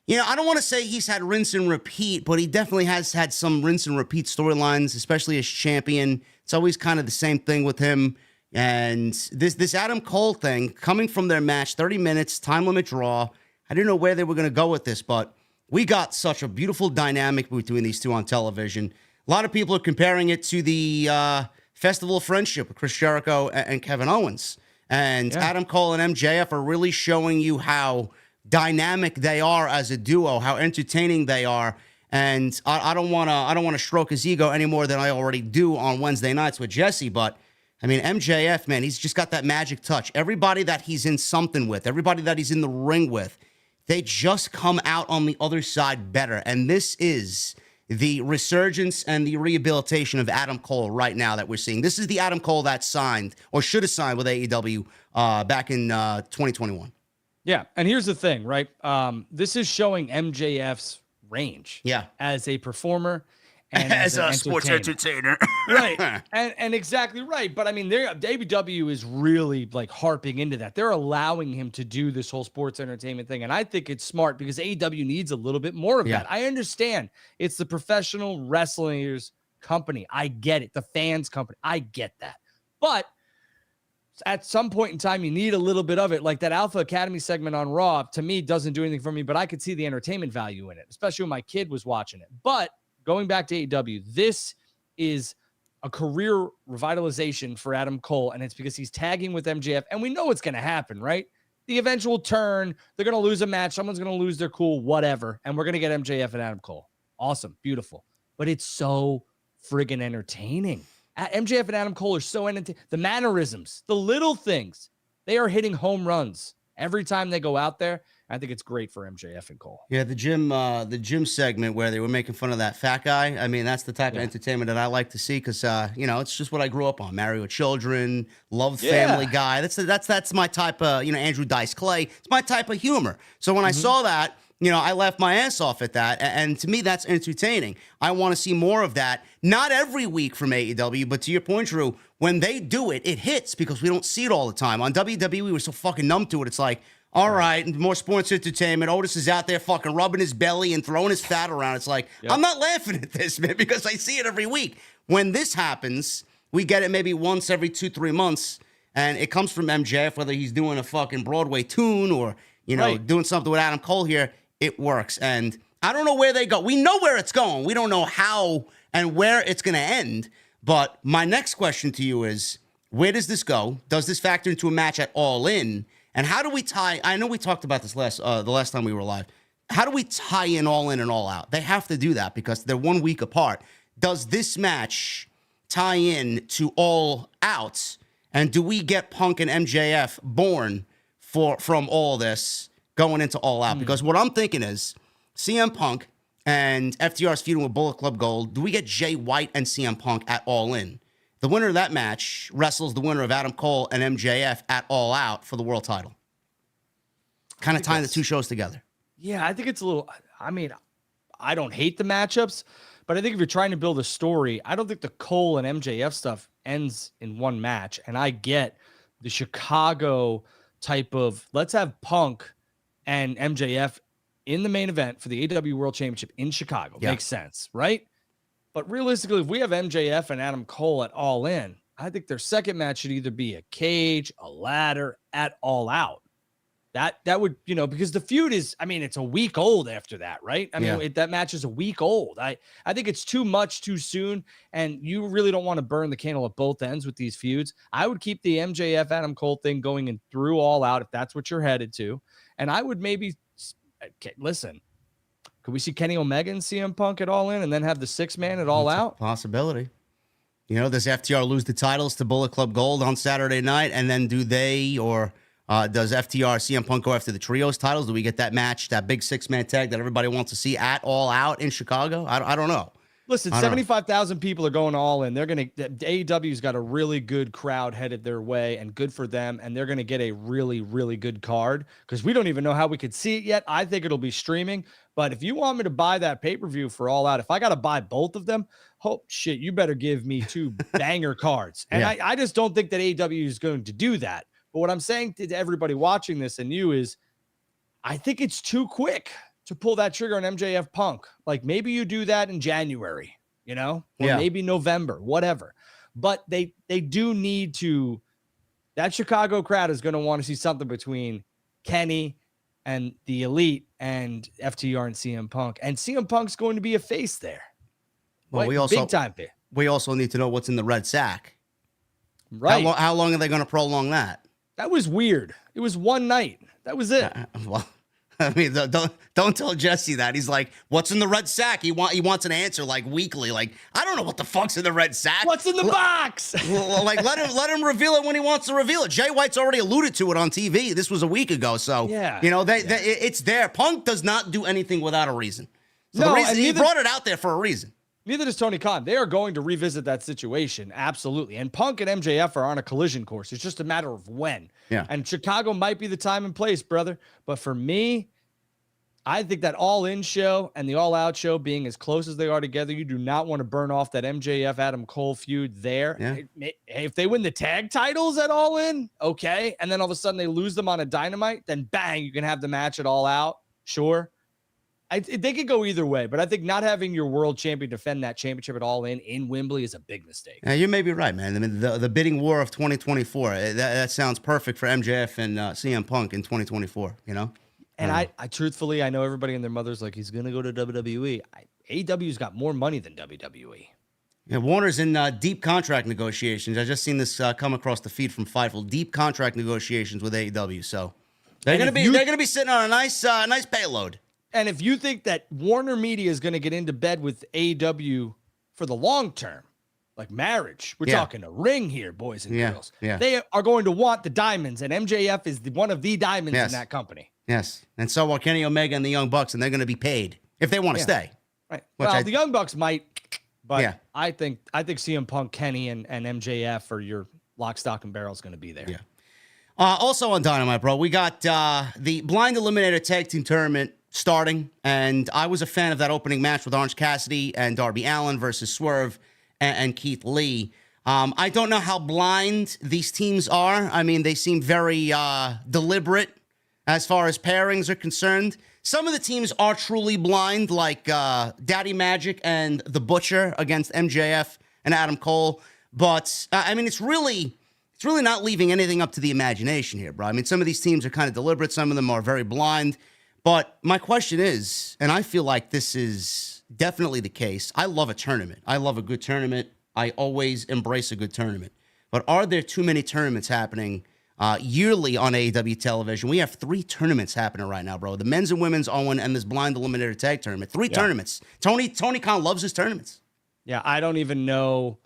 I don't want to say he's had rinse and repeat, but he definitely has had some rinse and repeat storylines, especially as champion. It's always kind of the same thing with him. And this Adam Cole thing, coming from their match, 30 minutes, time limit draw, I didn't know where they were going to go with this, but we got such a beautiful dynamic between these two on television. A lot of people are comparing it to the Festival of Friendship with Chris Jericho and Kevin Owens. And Adam Cole and MJF are really showing you how dynamic they are as a duo, how entertaining they are. And I don't want to stroke his ego any more than I already do on Wednesday nights with Jesse, but I mean, MJF, man, he's just got that magic touch. Everybody that he's in something with, everybody that he's in the ring with, they just come out on the other side better. And this is the resurgence and the rehabilitation of Adam Cole right now that we're seeing. This is the Adam Cole that signed or should have signed with AEW back in 2021. Yeah, and here's the thing, right? This is showing MJF's range as a performer and as a sports entertainer. Right. And exactly right. But I mean, AEW is really like harping into that. They're allowing him to do this whole sports entertainment thing. And I think it's smart because AEW needs a little bit more of that. I understand it's the professional wrestlers company. I get it. The fans company. I get that. But at some point in time, you need a little bit of it. Like that Alpha Academy segment on Raw, to me, doesn't do anything for me, but I could see the entertainment value in it, especially when my kid was watching it. But going back to AEW, this is a career revitalization for Adam Cole, and it's because he's tagging with MJF, and we know it's going to happen, right? The eventual turn, they're going to lose a match, someone's going to lose their cool, whatever, and we're going to get MJF and Adam Cole. Awesome, beautiful. But it's so friggin' entertaining. MJF and Adam Cole are so entertaining. The mannerisms, the little things, they are hitting home runs every time they go out there. I think it's great for MJF and Cole. Yeah, the gym segment where they were making fun of that fat guy. I mean, that's the type of entertainment that I like to see because, it's just what I grew up on. Married with Children, loved Family Guy. That's my type of, Andrew Dice Clay. It's my type of humor. So when I saw that, I laughed my ass off at that. And to me, that's entertaining. I want to see more of that. Not every week from AEW, but to your point, Drew, when they do it, it hits because we don't see it all the time. On WWE, we were so fucking numb to it. It's like, all right, more sports entertainment. Otis is out there fucking rubbing his belly and throwing his fat around. It's like, I'm not laughing at this, man, because I see it every week. When this happens, We get it maybe once every 2-3 months, and it comes from MJF, whether he's doing a fucking Broadway tune or, doing something with Adam Cole here. It works. And I don't know where they go. We know where it's going. We don't know how and where it's going to end. But my next question to you is, where does this go? Does this factor into a match at All In? And how do we tie? I know we talked about this the last time we were live. How do we tie in All In and All Out? They have to do that because they're 1 week apart. Does this match tie in to All Out? And do we get Punk and MJF born from all this going into All Out? Because what I'm thinking is CM Punk and FTR's feuding with Bullet Club Gold. Do we get Jay White and CM Punk at All In? The winner of that match wrestles the winner of Adam Cole and MJF at All Out for the world title. Kind of tying the two shows together. Yeah, I think it's a little, I mean, I don't hate the matchups, but I think if you're trying to build a story, I don't think the Cole and MJF stuff ends in one match. And I get the Chicago type of, let's have Punk and MJF in the main event for the AEW World Championship in Chicago. Yeah. Makes sense, right? But realistically, if we have MJF and Adam Cole at All In, I think their second match should either be a cage, a ladder, at All Out. That would, because the feud is, I mean, it's a week old after that, right? I mean, that match is a week old. I think it's too much too soon, and you really don't want to burn the candle at both ends with these feuds. I would keep the MJF Adam Cole thing going and through All Out if that's what you're headed to. And I would maybe, listen, could we see Kenny Omega and CM Punk at All In and then have the 6-man at All Out? Possibility. Does FTR lose the titles to Bullet Club Gold on Saturday night, and then do they or... does FTR CM Punk go after the trios titles? Do we get that match, that big 6-man tag that everybody wants to see at All Out in Chicago? I don't know. Listen, 75,000 people are going All In. They're going to, AEW's got a really good crowd headed their way, and good for them. And they're going to get a really, really good card because we don't even know how we could see it yet. I think it'll be streaming. But if you want me to buy that pay-per-view for All Out, if I got to buy both of them, shit, you better give me 2 banger cards. And I just don't think that AEW is going to do that. But what I'm saying to everybody watching this and you is, I think it's too quick to pull that trigger on MJF Punk. Like maybe you do that in January, or maybe November, whatever. But they do need to. That Chicago crowd is going to want to see something between Kenny and the Elite and FTR and CM Punk. And CM Punk's going to be a face there. Well, big time face. We also need to know what's in the red sack. Right. How long are they going to prolong that? That was weird. It was one night. That was it. Well, I mean, don't tell Jesse that. He's like, "What's in the red sack?" He wants an answer like weekly. Like, I don't know what the fuck's in the red sack. What's in the box? Like, let him reveal it when he wants to reveal it. Jay White's already alluded to it on TV. This was a week ago, so it's there. Punk does not do anything without a reason. So he brought it out there for a reason. Neither does Tony Khan. They are going to revisit that situation. Absolutely. And Punk and MJF are on a collision course. It's just a matter of when. Yeah. And Chicago might be the time and place, brother. But for me, I think that All In show and the All Out show being as close as they are together, you do not want to burn off that MJF Adam Cole feud there. Yeah. If they win the tag titles at All In, okay. And then all of a sudden they lose them on a Dynamite, then bang, you can have the match at All Out. Sure. They could go either way, but I think not having your world champion defend that championship at All In Wembley is a big mistake. Yeah, you may be right, man. I mean, the bidding war of 2024, that sounds perfect for MJF and CM Punk in 2024, And I truthfully, I know everybody and their mother's like, he's going to go to WWE. AEW's got more money than WWE. Yeah, Warner's in deep contract negotiations. I just seen this come across the feed from Fightful. Deep contract negotiations with AEW, so they're going to be sitting on a nice payload. And if you think that Warner Media is going to get into bed with AEW for the long term, like marriage, we're talking a ring here, boys and girls. Yeah. They are going to want the diamonds, and MJF is one of the diamonds in that company. Yes, and so are Kenny Omega and the Young Bucks, and they're going to be paid if they want to stay. Right. Well, the Young Bucks might, but I think CM Punk, Kenny, and MJF are your lock, stock, and barrel is going to be there. Yeah. Also on Dynamite, bro, we got the Blind Eliminator Tag Team Tournament starting, and I was a fan of that opening match with Orange Cassidy and Darby Allin versus Swerve and Keith Lee. I don't know how blind these teams are. I mean, they seem very deliberate as far as pairings are concerned. Some of the teams are truly blind, like Daddy Magic and The Butcher against MJF and Adam Cole. But I mean, it's really not leaving anything up to the imagination here, bro. I mean, some of these teams are kind of deliberate. Some of them are very blind. But my question is, and I feel like this is definitely the case, I love a tournament. I love a good tournament. I always embrace a good tournament. But are there too many tournaments happening yearly on AEW television? We have 3 tournaments happening right now, bro. The men's and women's Owen and this blind eliminator tag tournament. 3 tournaments. Tony Khan loves his tournaments. Yeah, I don't even know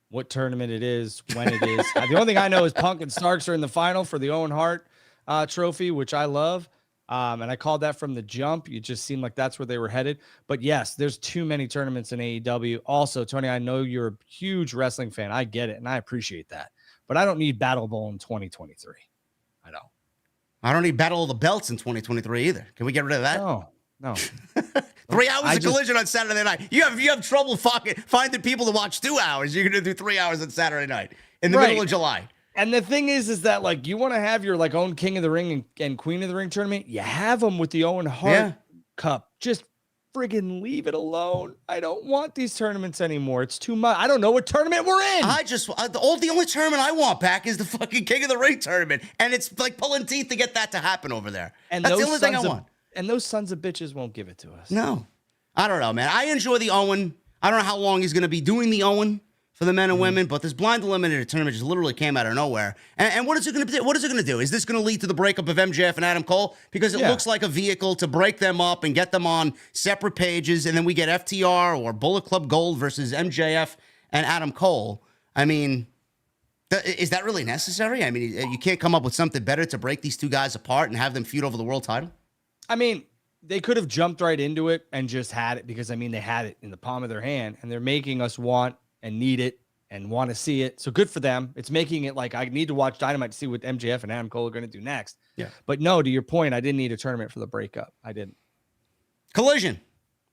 what tournament it is, when it is. The only thing I know is Punk and Starks are in the final for the Owen Hart trophy, which I love. And I called that from the jump. It just seemed like that's where they were headed. But yes, there's too many tournaments in AEW. Also, Tony, I know you're a huge wrestling fan. I get it, and I appreciate that. But I don't need Battle Bowl in 2023. I don't. I don't need Battle of the Belts in 2023 either. Can we get rid of that? No. 3 hours of Collision on Saturday night. You have trouble finding people to watch 2 hours. You're going to do 3 hours on Saturday night in the middle of July. And the thing is that like you want to have your like own King of the Ring and Queen of the Ring tournament. You have them with the Owen Hart Cup. Just friggin' leave it alone. I don't want these tournaments anymore. It's too much. I don't know what tournament we're in. The only tournament I want back is the fucking King of the Ring tournament. And it's like pulling teeth to get that to happen over there. And that's the only thing I want. And those sons of bitches won't give it to us. No. I don't know, man. I enjoy the Owen. I don't know how long he's going to be doing the Owen for the men and women, but this blind eliminator tournament just literally came out of nowhere. And what is it going to do? What is it going to do? Is this going to lead to the breakup of MJF and Adam Cole? Because it looks like a vehicle to break them up and get them on separate pages, and then we get FTR or Bullet Club Gold versus MJF and Adam Cole. I mean, is that really necessary? I mean, you can't come up with something better to break these two guys apart and have them feud over the world title? I mean, they could have jumped right into it and just had it because, I mean, they had it in the palm of their hand, and they're making us want and need it and want to see it. So good for them. It's making it like I need to watch Dynamite to see what MJF and Adam Cole are going to do next. Yeah. But no, to your point, I didn't need a tournament for the breakup. I didn't. Collision.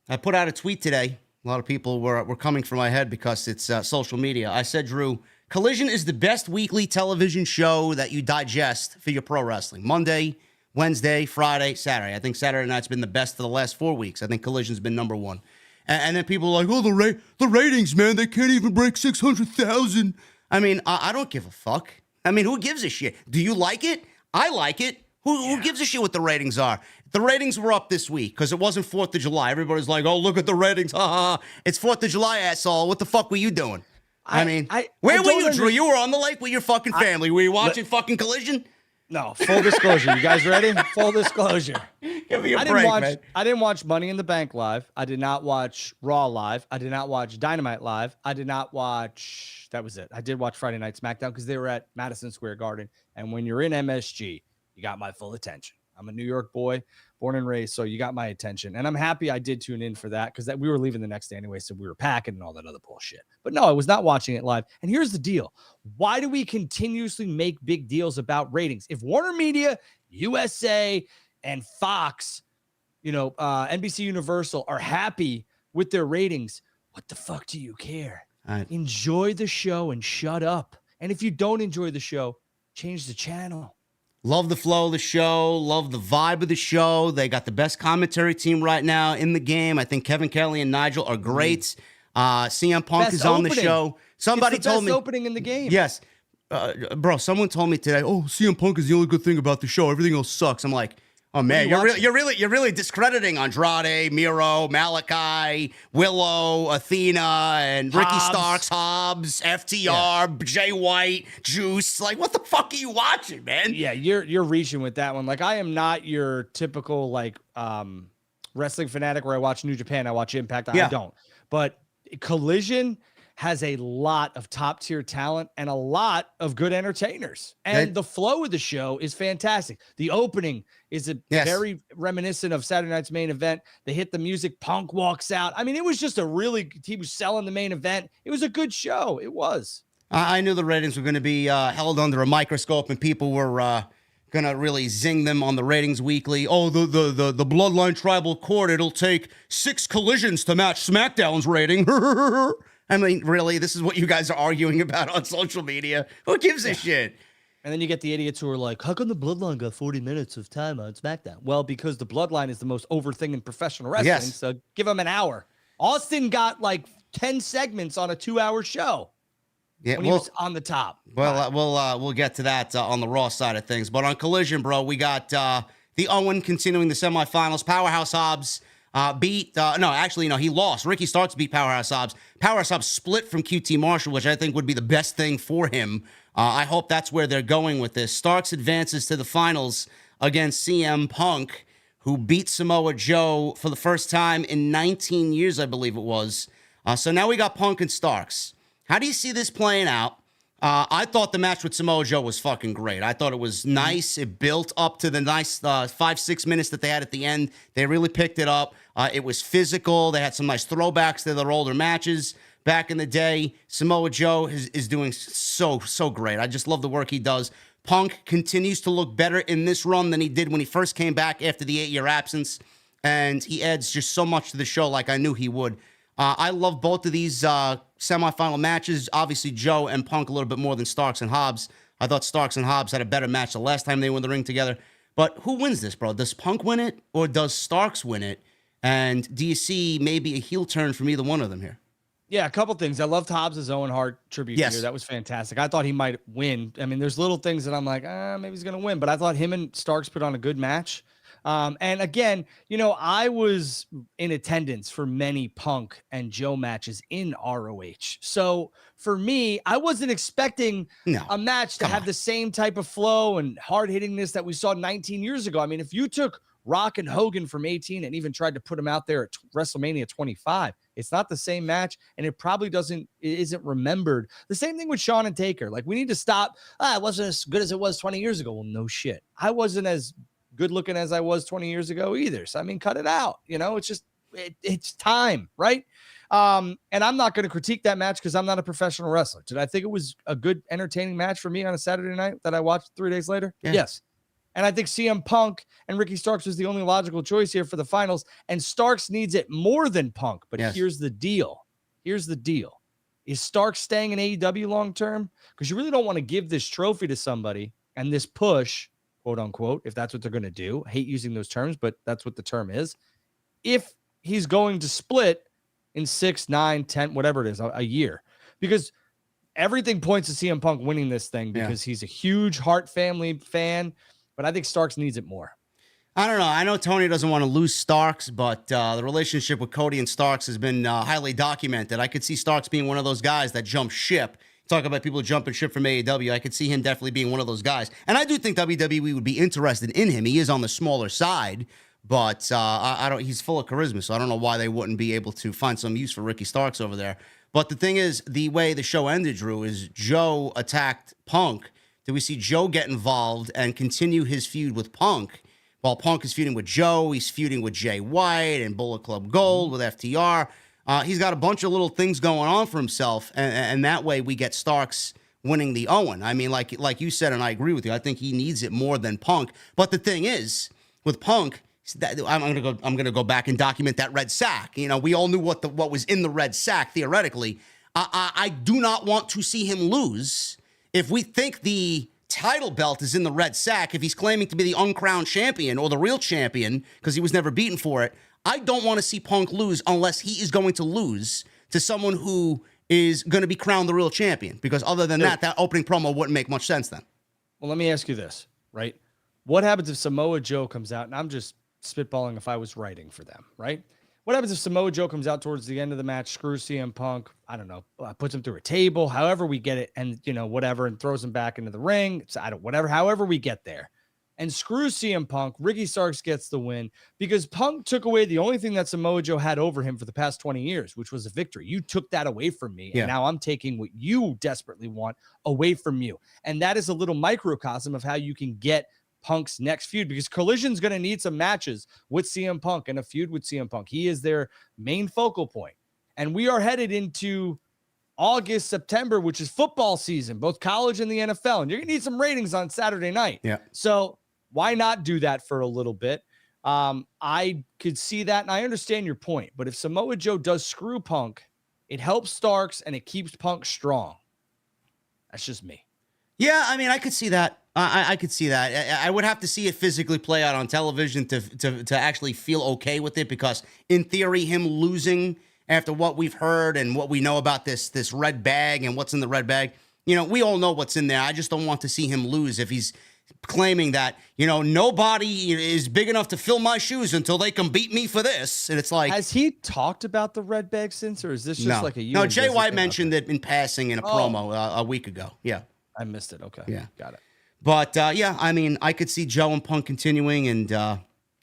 I put out a tweet today. A lot of people were coming for my head because it's social media. I said, Drew, Collision is the best weekly television show that you digest for your pro wrestling. Monday, Wednesday, Friday, Saturday. I think Saturday night's been the best for the last 4 weeks. I think Collision's been number 1. And then people are like, oh, the ratings, man, they can't even break 600,000. I mean, I don't give a fuck. I mean, who gives a shit? Do you like it? I like it. Who gives a shit what the ratings are? The ratings were up this week because it wasn't 4th of July. Everybody's like, oh, look at the ratings. Ha ha. It's 4th of July, asshole. What the fuck were you doing? Where were you, Drew? You were on the lake with your fucking family. Were you watching fucking Collision? No, full disclosure. You guys ready? Full disclosure. Give me a break, man. I didn't watch Money in the Bank live. I did not watch Raw live. I did not watch Dynamite live. I did not watch, that was it. I did watch Friday Night SmackDown because they were at Madison Square Garden. And when you're in MSG, you got my full attention. I'm a New York boy, born and raised, so you got my attention. And I'm happy I did tune in for that because we were leaving the next day anyway, so we were packing and all that other bullshit. But no, I was not watching it live. And here's the deal. Why do we continuously make big deals about ratings? If Warner Media, USA, and Fox, NBC Universal are happy with their ratings, what the fuck do you care? Enjoy the show and shut up. And if you don't enjoy the show, change the channel. Love the flow of the show. Love the vibe of the show. They got the best commentary team right now in the game. I think Kevin Kelly and Nigel are great. CM Punk is on the show. Somebody told me. Best opening in the game. Yes. Bro, someone told me today, oh, CM Punk is the only good thing about the show. Everything else sucks. I'm like, oh man, you're really discrediting Andrade, Miro, Malachi, Willow, Athena, and Ricky Starks, Hobbs, FTR, Jay White, Juice. Like, what the fuck are you watching, man? Yeah, you're reaching with that one. Like, I am not your typical wrestling fanatic where I watch New Japan, I watch Impact. I don't. But Collision has a lot of top tier talent and a lot of good entertainers. And the flow of the show is fantastic. The opening is very reminiscent of Saturday night's main event. They hit the music, Punk walks out. I mean, it was just he was selling the main event. It was a good show. It was. I knew the ratings were going to be held under a microscope and people were going to really zing them on the ratings weekly. Oh, the Bloodline Tribal Court, it'll take 6 collisions to match SmackDown's rating. I mean, really, this is what you guys are arguing about on social media? Who gives a shit? And then you get the idiots who are like, how come the Bloodline got 40 minutes of time on SmackDown? Well, because the Bloodline is the most over thing in professional wrestling, so give them an hour. Austin got like 10 segments on a 2-hour show. Yeah, when he was on the top. Well, we'll get to that on the Raw side of things. But on Collision, bro, we got the Owen continuing the semifinals. Powerhouse Hobbs he lost. Ricky Starks beat Powerhouse Hobbs. Powerhouse Hobbs split from QT Marshall, which I think would be the best thing for him. I hope that's where they're going with this. Starks advances to the finals against CM Punk, who beat Samoa Joe for the first time in 19 years, I believe it was. So now we got Punk and Starks. How do you see this playing out? I thought the match with Samoa Joe was fucking great. I thought it was nice. It built up to the nice 5-6 minutes that they had at the end. They really picked it up. It was physical. They had some nice throwbacks to their older matches back in the day. Samoa Joe is doing so great. I just love the work he does. Punk continues to look better in this run than he did when he first came back after the 8-year absence, and he adds just so much to the show like I knew he would. I love both of these semifinal matches. Obviously, Joe and Punk a little bit more than Starks and Hobbs. I thought Starks and Hobbs had a better match the last time they were in the ring together. But who wins this, bro? Does Punk win it, or does Starks win it? And do you see maybe a heel turn from either one of them here? Yeah, a couple things. I loved Hobbs' Owen Hart tribute here. That was fantastic. I thought he might win. I mean, there's little things that I'm like, maybe he's going to win. But I thought him and Starks put on a good match. And again, I was in attendance for many Punk and Joe matches in ROH. So for me, I wasn't expecting a match to have the same type of flow and hard hittingness that we saw 19 years ago. I mean, if you took Rock and Hogan from 18 and even tried to put them out there at WrestleMania 25, it's not the same match, and it probably isn't remembered. The same thing with Shawn and Taker. Like, we need to stop. It wasn't as good as it was 20 years ago. Well, no shit. I wasn't as good looking as I was 20 years ago either. So, I mean, cut it out. It's just, it's time, right? And I'm not going to critique that match because I'm not a professional wrestler. Did I think it was a good, entertaining match for me on a Saturday night that I watched 3 days later? Yeah. Yes. And I think CM Punk and Ricky Starks was the only logical choice here for the finals. And Starks needs it more than Punk. But here's the deal. Is Starks staying in AEW long-term? Because you really don't want to give this trophy to somebody and this push, quote unquote, if that's what they're going to do. I hate using those terms, but that's what the term is. If he's going to split in 6, 9, 10, whatever it is, a year. Because everything points to CM Punk winning this thing because he's a huge Hart family fan. But I think Starks needs it more. I don't know. I know Tony doesn't want to lose Starks, but the relationship with Cody and Starks has been highly documented. I could see Starks being one of those guys that jump ship. Talk about people jumping ship from AEW. I could see him definitely being one of those guys. And I do think WWE would be interested in him. He is on the smaller side, but I don't. He's full of charisma, so I don't know why they wouldn't be able to find some use for Ricky Starks over there. But the thing is, the way the show ended, Drew, is Joe attacked Punk. Do we see Joe get involved and continue his feud with Punk? While Punk is feuding with Joe, he's feuding with Jay White and Bullet Club Gold with FTR. He's got a bunch of little things going on for himself, and that way we get Starks winning the Owen. I mean, like you said, and I agree with you. I think he needs it more than Punk. But the thing is, with Punk, I'm gonna go back and document that red sack. We all knew what was in the red sack theoretically. I do not want to see him lose. If we think the title belt is in the red sack, if he's claiming to be the uncrowned champion or the real champion because he was never beaten for it, I don't want to see Punk lose unless he is going to lose to someone who is going to be crowned the real champion. Because other than that opening promo wouldn't make much sense then. Well, let me ask you this, right? What happens if Samoa Joe comes out, and I'm just spitballing if I was writing for them, right? What happens if Samoa Joe comes out towards the end of the match, screws CM Punk, I don't know, puts him through a table, however we get it, and, whatever, and throws him back into the ring, however we get there, and screws CM Punk, Ricky Starks gets the win, because Punk took away the only thing that Samoa Joe had over him for the past 20 years, which was a victory. You took that away from me, and now I'm taking what you desperately want away from you. And that is a little microcosm of how you can get Punk's next feud, because Collision's going to need some matches with CM Punk and a feud with CM Punk. He is their main focal point. And we are headed into August, September, which is football season, both college and the NFL. And you're going to need some ratings on Saturday night. Yeah. So why not do that for a little bit? I could see that, and I understand your point. But if Samoa Joe does screw Punk, it helps Starks and it keeps Punk strong. That's just me. Yeah, I mean, I could see that. I could see that. I would have to see it physically play out on television to actually feel okay with it, because in theory, him losing after what we've heard and what we know about this red bag and what's in the red bag. You know, we all know what's in there. I just don't want to see him lose if he's claiming that, you know, nobody is big enough to fill my shoes until they can beat me for this. And it's like, has he talked about the red bag since, or is this just like a no? Jay White mentioned it in passing in a promo a week ago. Yeah, I missed it. Okay, yeah, got it. But yeah, I mean, I could see Joe and Punk continuing, and I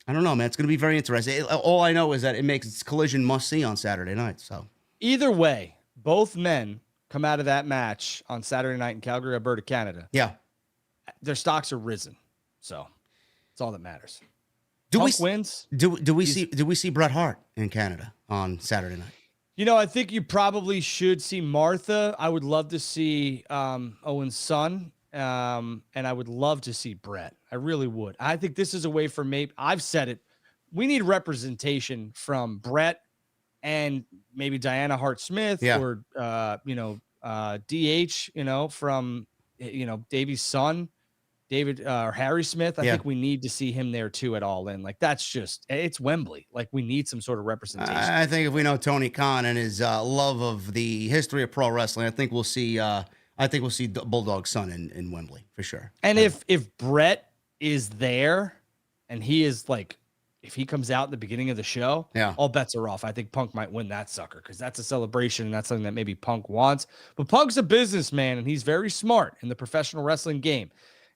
don't know, man. It's going to be very interesting. All I know is that it makes Collision must see on Saturday night. So either way, both men come out of that match on Saturday night in Calgary, Alberta, Canada. Yeah. Their stocks are risen, so it's all that matters. Punk Wins. Do we see Bret Hart in Canada on Saturday night? You know, I think you probably should see Martha. I would love to see Owen's son, and I would love to see Bret. I really would. I think this is a way for maybe, I've said it, we need representation from Bret and maybe Diana Hart-Smith or DH. You know, from Davey's son. David or Harry Smith, I think we need to see him there too at All In. Like, that's just, it's Wembley. Like, we need some sort of representation. I think if we know Tony Khan and his love of the history of pro wrestling, I think we'll see Bulldog's son in Wembley for sure. And if Bret is there and he is like, if he comes out in the beginning of the show, all bets are off. I think Punk might win that sucker because that's a celebration and that's something that maybe Punk wants. But Punk's a businessman and he's very smart in the professional wrestling game.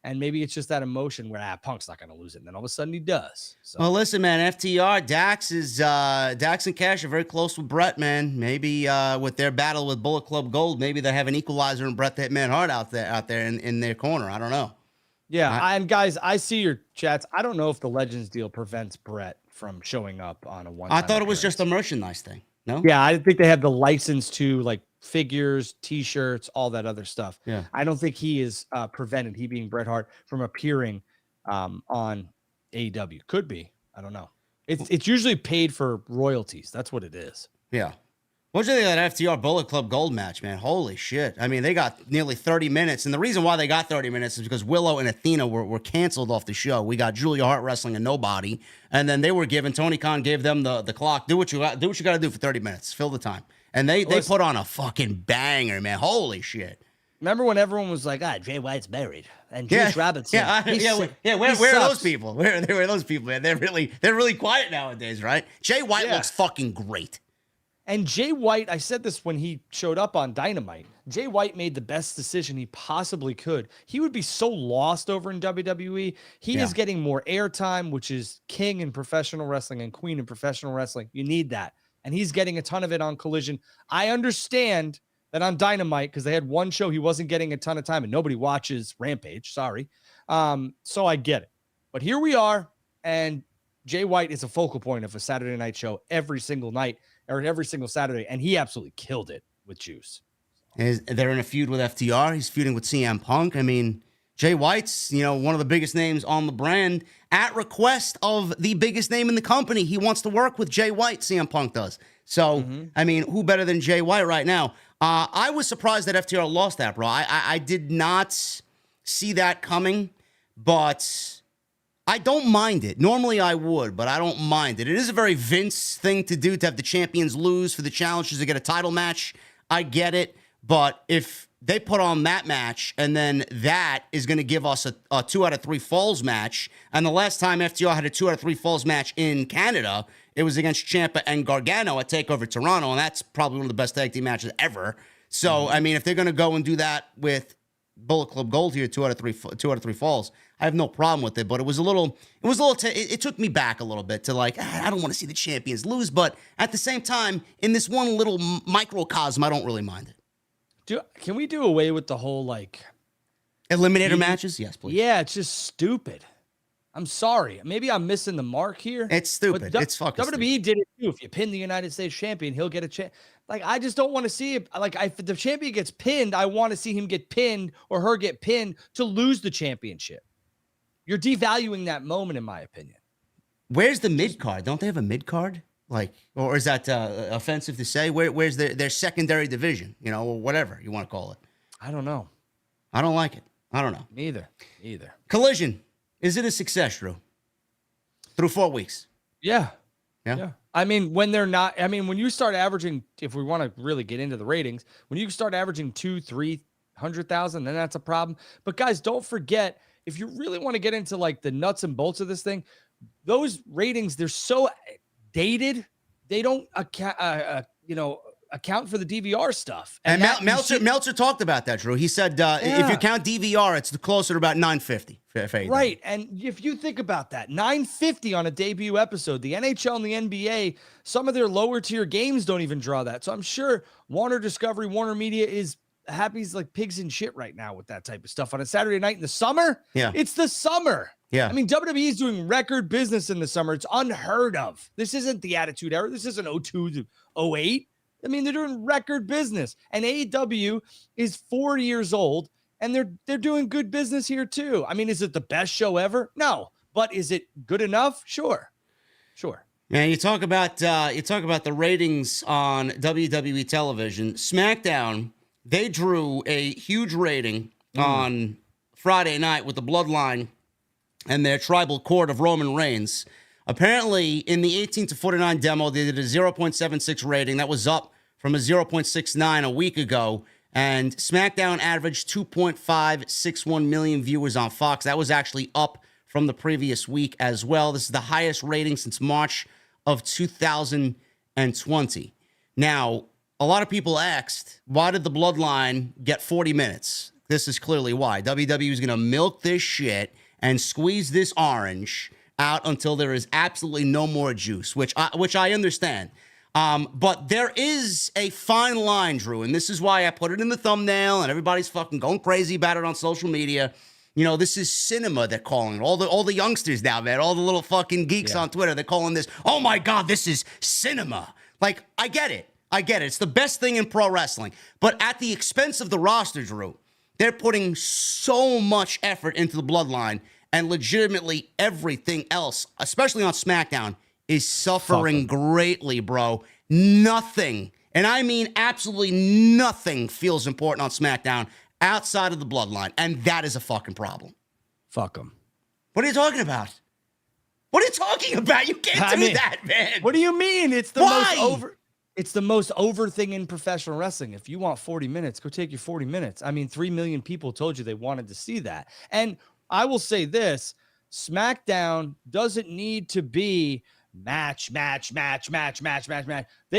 And maybe it's just that emotion where Punk's not going to lose it. And then all of a sudden he does. So. Well, listen, man, FTR, Dax and Cash are very close with Bret, man. Maybe with their battle with Bullet Club Gold, maybe they have an equalizer and Bret the Hitman Hart out there in their corner. I don't know. Yeah, and guys, I see your chats. I don't know if the Legends deal prevents Bret from showing up on a one-time I thought it was appearance. just a merchandise thing. No? Yeah, I think they have the license to like figures, T-shirts, all that other stuff. Yeah, I don't think he is prevented, he being Bret Hart, from appearing on AEW. Could be. I don't know. It's usually paid for royalties. That's what it is. Yeah. What do you think of that FTR Bullet Club Gold match, man? Holy shit. I mean, they got nearly 30 minutes. And the reason why they got 30 minutes is because Willow and Athena were canceled off the show. We got Julia Hart wrestling and nobody. And then they were given, Tony Khan gave them the clock. Do what you got to do for 30 minutes. Fill the time. And they put on a fucking banger, man. Holy shit. Remember when everyone was like, Jay White's married and Juice Robinson? Where are those people? Where are those people, man? They're really quiet nowadays, right? Jay White looks fucking great. And Jay White, I said this when he showed up on Dynamite. Jay White made the best decision he possibly could. He would be so lost over in WWE. He is getting more airtime, which is king in professional wrestling and queen in professional wrestling. You need that. And he's getting a ton of it on Collision. I understand that on Dynamite, because they had one show, he wasn't getting a ton of time and nobody watches Rampage. Sorry. So I get it. But here we are. And Jay White is a focal point of a Saturday night show every single night. Or every single Saturday, and he absolutely killed it with Juice. They're in a feud with FTR. He's feuding with CM Punk. I mean, Jay White's, one of the biggest names on the brand. At request of the biggest name in the company, he wants to work with Jay White, CM Punk does. So, I mean, who better than Jay White right now? I was surprised that FTR lost that, bro. I did not see that coming, but I don't mind it. Normally I would, but I don't mind it. It is a very Vince thing to do, to have the champions lose for the challengers to get a title match. I get it. But if they put on that match and then that is going to give us a 2 out of 3 falls match, and the last time FTR had a 2 out of 3 falls match in Canada, it was against Ciampa and Gargano at TakeOver Toronto, and that's probably one of the best tag team matches ever. So, I mean, if they're going to go and do that with Bullet Club Gold here, 2 out of 3 falls, I have no problem with it, but it took me back a little bit to like, I don't want to see the champions lose, but at the same time, in this one little microcosm, I don't really mind it. Can we do away with the whole like eliminator matches? Yes, please. Yeah, it's just stupid. I'm sorry. Maybe I'm missing the mark here. It's stupid. It's fucking WWE stupid. did it too. If you pin the United States champion, he'll get a chance. Like, I just don't want to see it. Like, if the champion gets pinned, I want to see him get pinned or her get pinned to lose the championship. You're devaluing that moment, in my opinion. Where's the mid card? Don't they have a mid card? Like, or is that offensive to say? Where's their secondary division? Or whatever you want to call it. I don't know. I don't like it. I don't know. Neither. Collision. Is it a success, Drew? Through 4 weeks. Yeah. Yeah. I mean, when they're not, I mean, when you start averaging, if we want to really get into the ratings, when you start averaging 200,000-300,000, then that's a problem. But guys, don't forget, if you really want to get into like the nuts and bolts of this thing, those ratings, they're so dated. They don't account for the DVR stuff. And Meltzer talked about that, Drew. He said if you count DVR, it's closer to about 950. Right. And if you think about that, 950 on a debut episode, the NHL and the NBA, some of their lower tier games don't even draw that. So I'm sure Warner Discovery, Warner Media is happy as like pigs in shit right now with that type of stuff on a Saturday night in the summer. Yeah. It's the summer. Yeah. I mean, WWE is doing record business in the summer. It's unheard of. This isn't the Attitude Era. This isn't 02 to 08. I mean, they're doing record business. And AEW is 4 years old, and they're doing good business here too. I mean, is it the best show ever? No. But is it good enough? Sure. Man, you talk about the ratings on WWE television. SmackDown, they drew a huge rating on Friday night with the Bloodline and their tribal court of Roman Reigns. Apparently, in the 18 to 49 demo, they did a 0.76 rating. That was up from a 0.69 a week ago. And SmackDown averaged 2.561 million viewers on Fox. That was actually up from the previous week as well. This is the highest rating since March of 2020. Now, a lot of people asked, why did the Bloodline get 40 minutes? This is clearly why. WWE is going to milk this shit and squeeze this orange out until there is absolutely no more juice, which I understand. But there is a fine line, Drew, and this is why I put it in the thumbnail, and everybody's fucking going crazy about it on social media. You know, this is cinema, they're calling it. All the youngsters now, man, all the little fucking geeks on Twitter, they're calling this, oh my God, this is cinema. Like, I get it. It's the best thing in pro wrestling. But at the expense of the roster, Drew, they're putting so much effort into the Bloodline, and legitimately everything else, especially on SmackDown, is suffering greatly, bro. Nothing, and I mean absolutely nothing, feels important on SmackDown outside of the Bloodline, and that is a fucking problem. Fuck them. What are you talking about? What are you talking about? You can't do that, man. What do you mean? It's the most over. It's the most over thing in professional wrestling. If you want 40 minutes, go take your 40 minutes. I mean, 3 million people told you they wanted to see that. And I will say this, SmackDown doesn't need to be match. They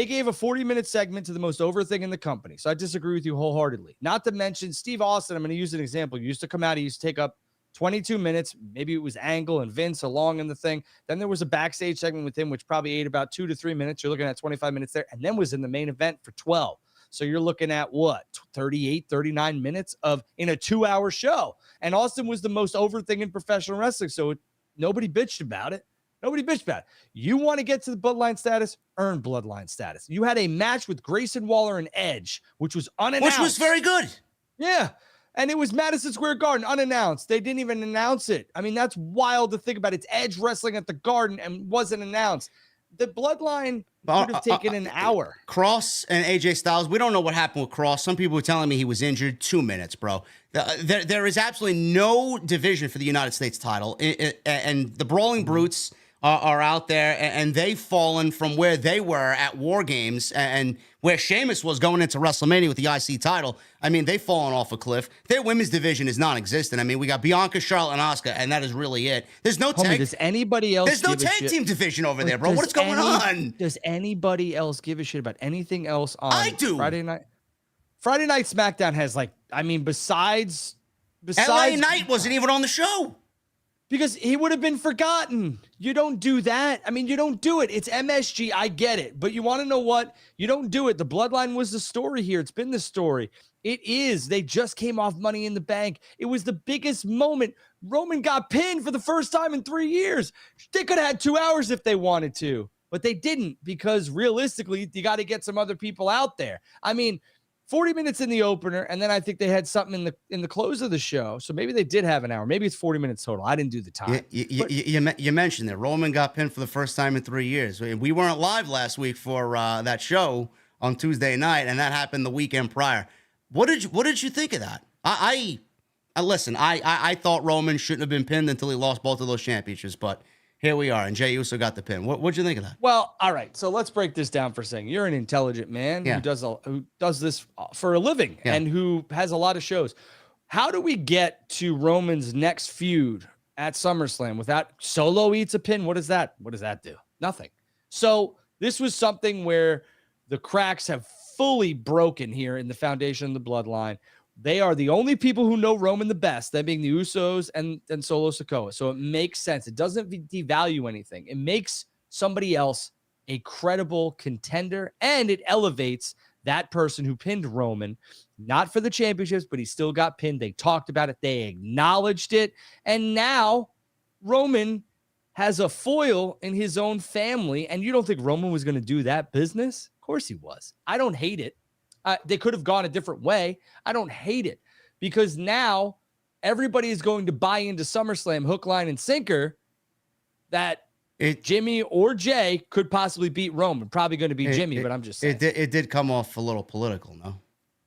gave a 40-minute segment to the most over thing in the company. So I disagree with you wholeheartedly. Not to mention Steve Austin, I'm going to use an example. He used to come out, he used to take up 22 minutes. Maybe it was Angle and Vince along in the thing. Then there was a backstage segment with him, which probably ate about 2 to 3 minutes. You're looking at 25 minutes there, and then was in the main event for 12. So you're looking at what, 38, 39 minutes in a 2-hour show. And Austin was the most over thing in professional wrestling. So nobody bitched about it. You want to get to the Bloodline status? Earn Bloodline status. You had a match with Grayson Waller and Edge, which was unannounced. Which was very good. Yeah. And it was Madison Square Garden, unannounced. They didn't even announce it. I mean, that's wild to think about. It's Edge wrestling at the Garden and wasn't announced. The Bloodline could have taken an hour. Cross and AJ Styles, we don't know what happened with Cross. Some people were telling me he was injured. 2 minutes, bro. There is absolutely no division for the United States title. And the Brawling Brutes are out there, and they've fallen from where they were at War Games and where Sheamus was going into WrestleMania with the IC title. I mean, they've fallen off a cliff. Their women's division is non-existent. I mean, we got Bianca, Charlotte, and Asuka, and that is really it. There's no tag. Does anybody else? There's no tag team division over there, bro. What's going on? Does anybody else give a shit about anything else on I do. Friday night? Friday Night SmackDown has besides LA Knight wasn't even on the show. Because he would have been forgotten. You don't do that. I mean, you don't do it. It's MSG. I get it. But you want to know what? You don't do it. The Bloodline was the story here. It's been the story. It is. They just came off Money in the Bank. It was the biggest moment. Roman got pinned for the first time in 3 years. They could have had 2 hours if they wanted to. But they didn't, because realistically, you got to get some other people out there. I mean, 40 minutes in the opener, and then I think they had something in the close of the show. So maybe they did have an hour. Maybe it's 40 minutes total. I didn't do the time. You mentioned that Roman got pinned for the first time in 3 years. We weren't live last week for that show on Tuesday night, and that happened the weekend prior. What did you think of that? I listen. I thought Roman shouldn't have been pinned until he lost both of those championships, but here we are, and Jey Uso got the pin. What'd you think of that? Well, all right. So let's break this down for a second. You're an intelligent man who does this for a living and who has a lot of shows. How do we get to Roman's next feud at SummerSlam without Solo eats a pin? What does that do? Nothing. So this was something where the cracks have fully broken here in the foundation of the bloodline. They are the only people who know Roman the best, that being the Usos and Solo Sikoa. So it makes sense. It doesn't devalue anything. It makes somebody else a credible contender, and it elevates that person who pinned Roman, not for the championships, but he still got pinned. They talked about it. They acknowledged it. And now Roman has a foil in his own family. And you don't think Roman was going to do that business? Of course he was. I don't hate it. They could have gone a different way. I don't hate it because now everybody is going to buy into SummerSlam hook, line, and sinker that Jimmy or Jay could possibly beat Roman. Probably going to be Jimmy, but I'm just saying. It did come off a little political, no?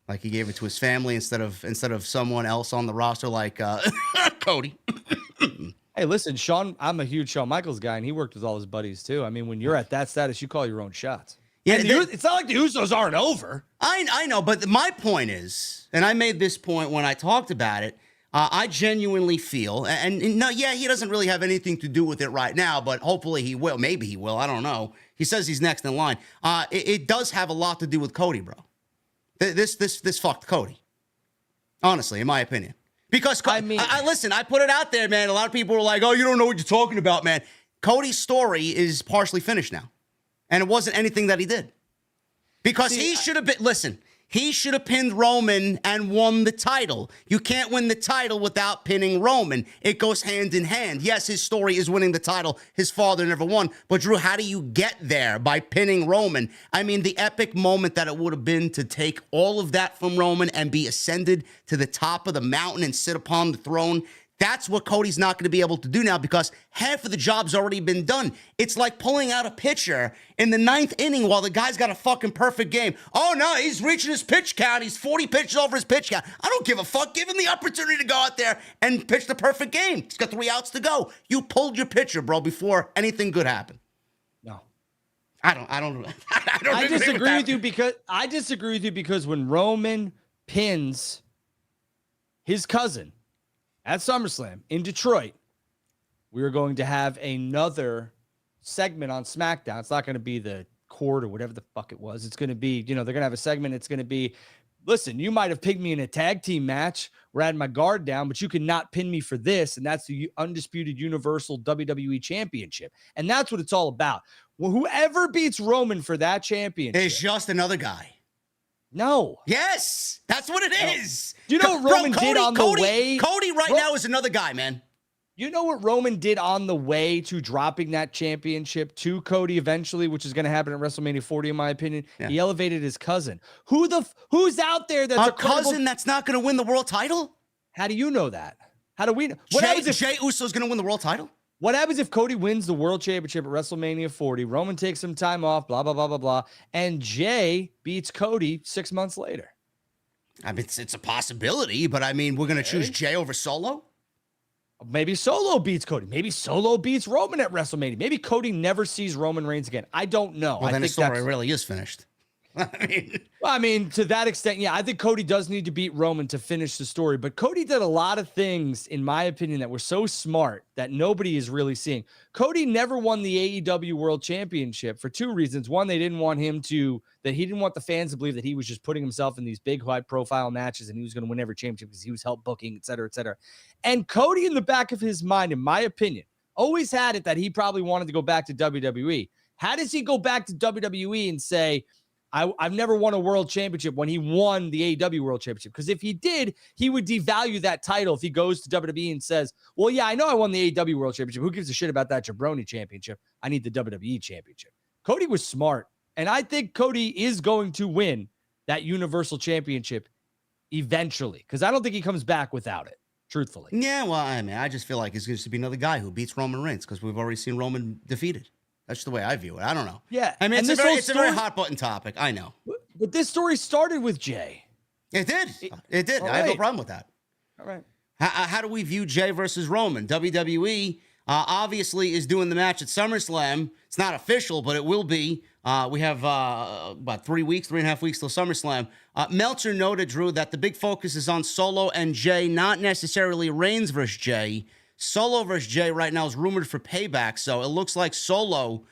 Like he gave it to his family instead of someone else on the roster like Cody. Hey, listen, Shawn, I'm a huge Shawn Michaels guy, and he worked with all his buddies too. I mean, when you're at that status, you call your own shots. Yeah, it's not like the Usos aren't over. I know, but my point is, and I made this point when I talked about it, I genuinely feel, and no, yeah, he doesn't really have anything to do with it right now, but hopefully he will. Maybe he will. I don't know. He says he's next in line. It does have a lot to do with Cody, bro. This fucked Cody. Honestly, in my opinion. Because, listen, I put it out there, man. A lot of people were like, oh, you don't know what you're talking about, man. Cody's story is partially finished now. And it wasn't anything that he did. Because he should have been, listen, he should have pinned Roman and won the title. You can't win the title without pinning Roman. It goes hand in hand. Yes, his story is winning the title. His father never won. But, Drew, how do you get there by pinning Roman? I mean, the epic moment that it would have been to take all of that from Roman and be ascended to the top of the mountain and sit upon the throne. That's what Cody's not going to be able to do now because half of the job's already been done. It's like pulling out a pitcher in the 9th inning while the guy's got a fucking perfect game. Oh, no, he's reaching his pitch count. He's 40 pitches over his pitch count. I don't give a fuck. Give him the opportunity to go out there and pitch the perfect game. He's got 3 outs to go. You pulled your pitcher, bro, before anything good happened. No. I disagree with you because when Roman pins his cousin at SummerSlam in Detroit, we are going to have another segment on SmackDown. It's not going to be the court or whatever the fuck it was. It's going to be, they're going to have a segment. It's going to be, listen, you might have pinned me in a tag team match where I had my guard down, but you cannot pin me for this. And that's the undisputed Universal WWE Championship. And that's what it's all about. Well, whoever beats Roman for that championship is just another guy. No. Yes, that's what it is. Do you know what Roman did on the way? Cody now is another guy, man. You know what Roman did on the way to dropping that championship to Cody eventually, which is going to happen at WrestleMania 40, in my opinion? Yeah. He elevated his cousin. Who's out there that's a cousin that's not going to win the world title? How do you know that? How do we know? Jey Uso's going to win the world title? What happens if Cody wins the world championship at WrestleMania 40? Roman takes some time off, blah, blah, blah, blah, blah. And Jey beats Cody 6 months later. I mean, it's a possibility, but I mean, we're going to choose Jey over Solo? Maybe Solo beats Cody. Maybe Solo beats Roman at WrestleMania. Maybe Cody never sees Roman Reigns again. I don't know. Well, then the story really is finished. I mean, to that extent, yeah, I think Cody does need to beat Roman to finish the story. But Cody did a lot of things, in my opinion, that were so smart that nobody is really seeing. Cody never won the AEW World Championship for 2 reasons. One, he didn't want the fans to believe that he was just putting himself in these big, high-profile matches and he was going to win every championship because he was help booking, et cetera, et cetera. And Cody, in the back of his mind, in my opinion, always had it that he probably wanted to go back to WWE. How does he go back to WWE and say, I've never won a world championship when he won the AEW World Championship? Because if he did, he would devalue that title if he goes to WWE and says, well, yeah, I know I won the AEW World Championship. Who gives a shit about that jabroni championship? I need the WWE Championship. Cody was smart. And I think Cody is going to win that Universal Championship eventually. Because I don't think he comes back without it, truthfully. Yeah, well, I mean, I just feel like he's going to be another guy who beats Roman Reigns because we've already seen Roman defeated. That's the way I view it. I don't know. Yeah. I mean, it's a very hot button topic. I know. But this story started with Jey. It did. I have no problem with that. All right. How do we view Jey versus Roman? WWE obviously is doing the match at SummerSlam. It's not official, but it will be. We have, 3.5 weeks till SummerSlam. Meltzer noted, Drew, that the big focus is on Solo and Jey, not necessarily Reigns versus Jey. Solo versus Jey right now is rumored for Payback, so it looks like Solo,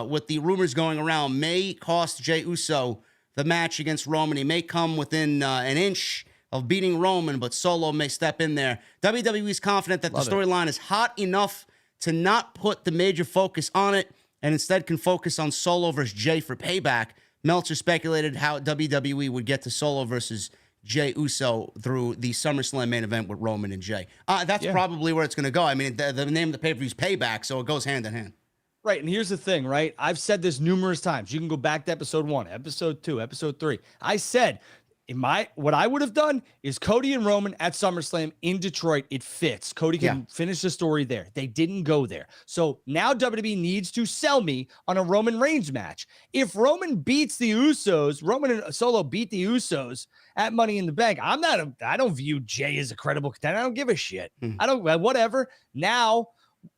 with the rumors going around, may cost Jey Uso the match against Roman. He may come within an inch of beating Roman, but Solo may step in there. WWE is confident that the storyline is hot enough to not put the major focus on it and instead can focus on Solo versus Jey for Payback. Meltzer speculated how WWE would get to Solo versus Jey Uso through the SummerSlam main event with Roman and Jey. That's probably where it's going to go. I mean, the name of the pay-per-view is Payback, so it goes hand in hand. Right, and here's the thing, right? I've said this numerous times. You can go back to episode 1, episode 2, episode 3. I said, what I would have done is Cody and Roman at SummerSlam in Detroit. It fits. Cody can finish the story there. They didn't go there. So now WWE needs to sell me on a Roman Reigns match. If Roman beats the Usos, Roman and Solo beat the Usos at Money in the Bank, I don't view Jey as a credible contender. I don't give a shit. Whatever. Now,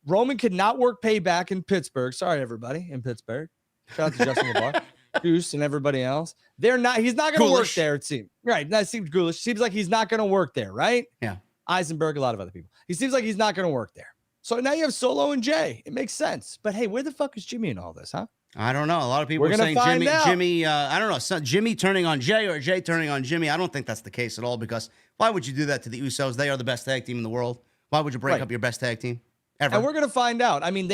Roman could not work Payback in Pittsburgh. Sorry, everybody in Pittsburgh. Shout out to Justin LeBar, Goose, and everybody else. He's not going to work there, it seems. Right. That seems ghoulish. Seems like he's not going to work there, right? Yeah. Eisenberg, a lot of other people. He seems like he's not going to work there. So now you have Solo and Jey. It makes sense. But hey, where the fuck is Jimmy in all this, huh? I don't know. A lot of people are saying Jimmy, I don't know, Jimmy turning on Jey or Jey turning on Jimmy. I don't think that's the case at all, because why would you do that to the Usos? They are the best tag team in the world. Why would you break up your best tag team ever? And we're going to find out. I mean,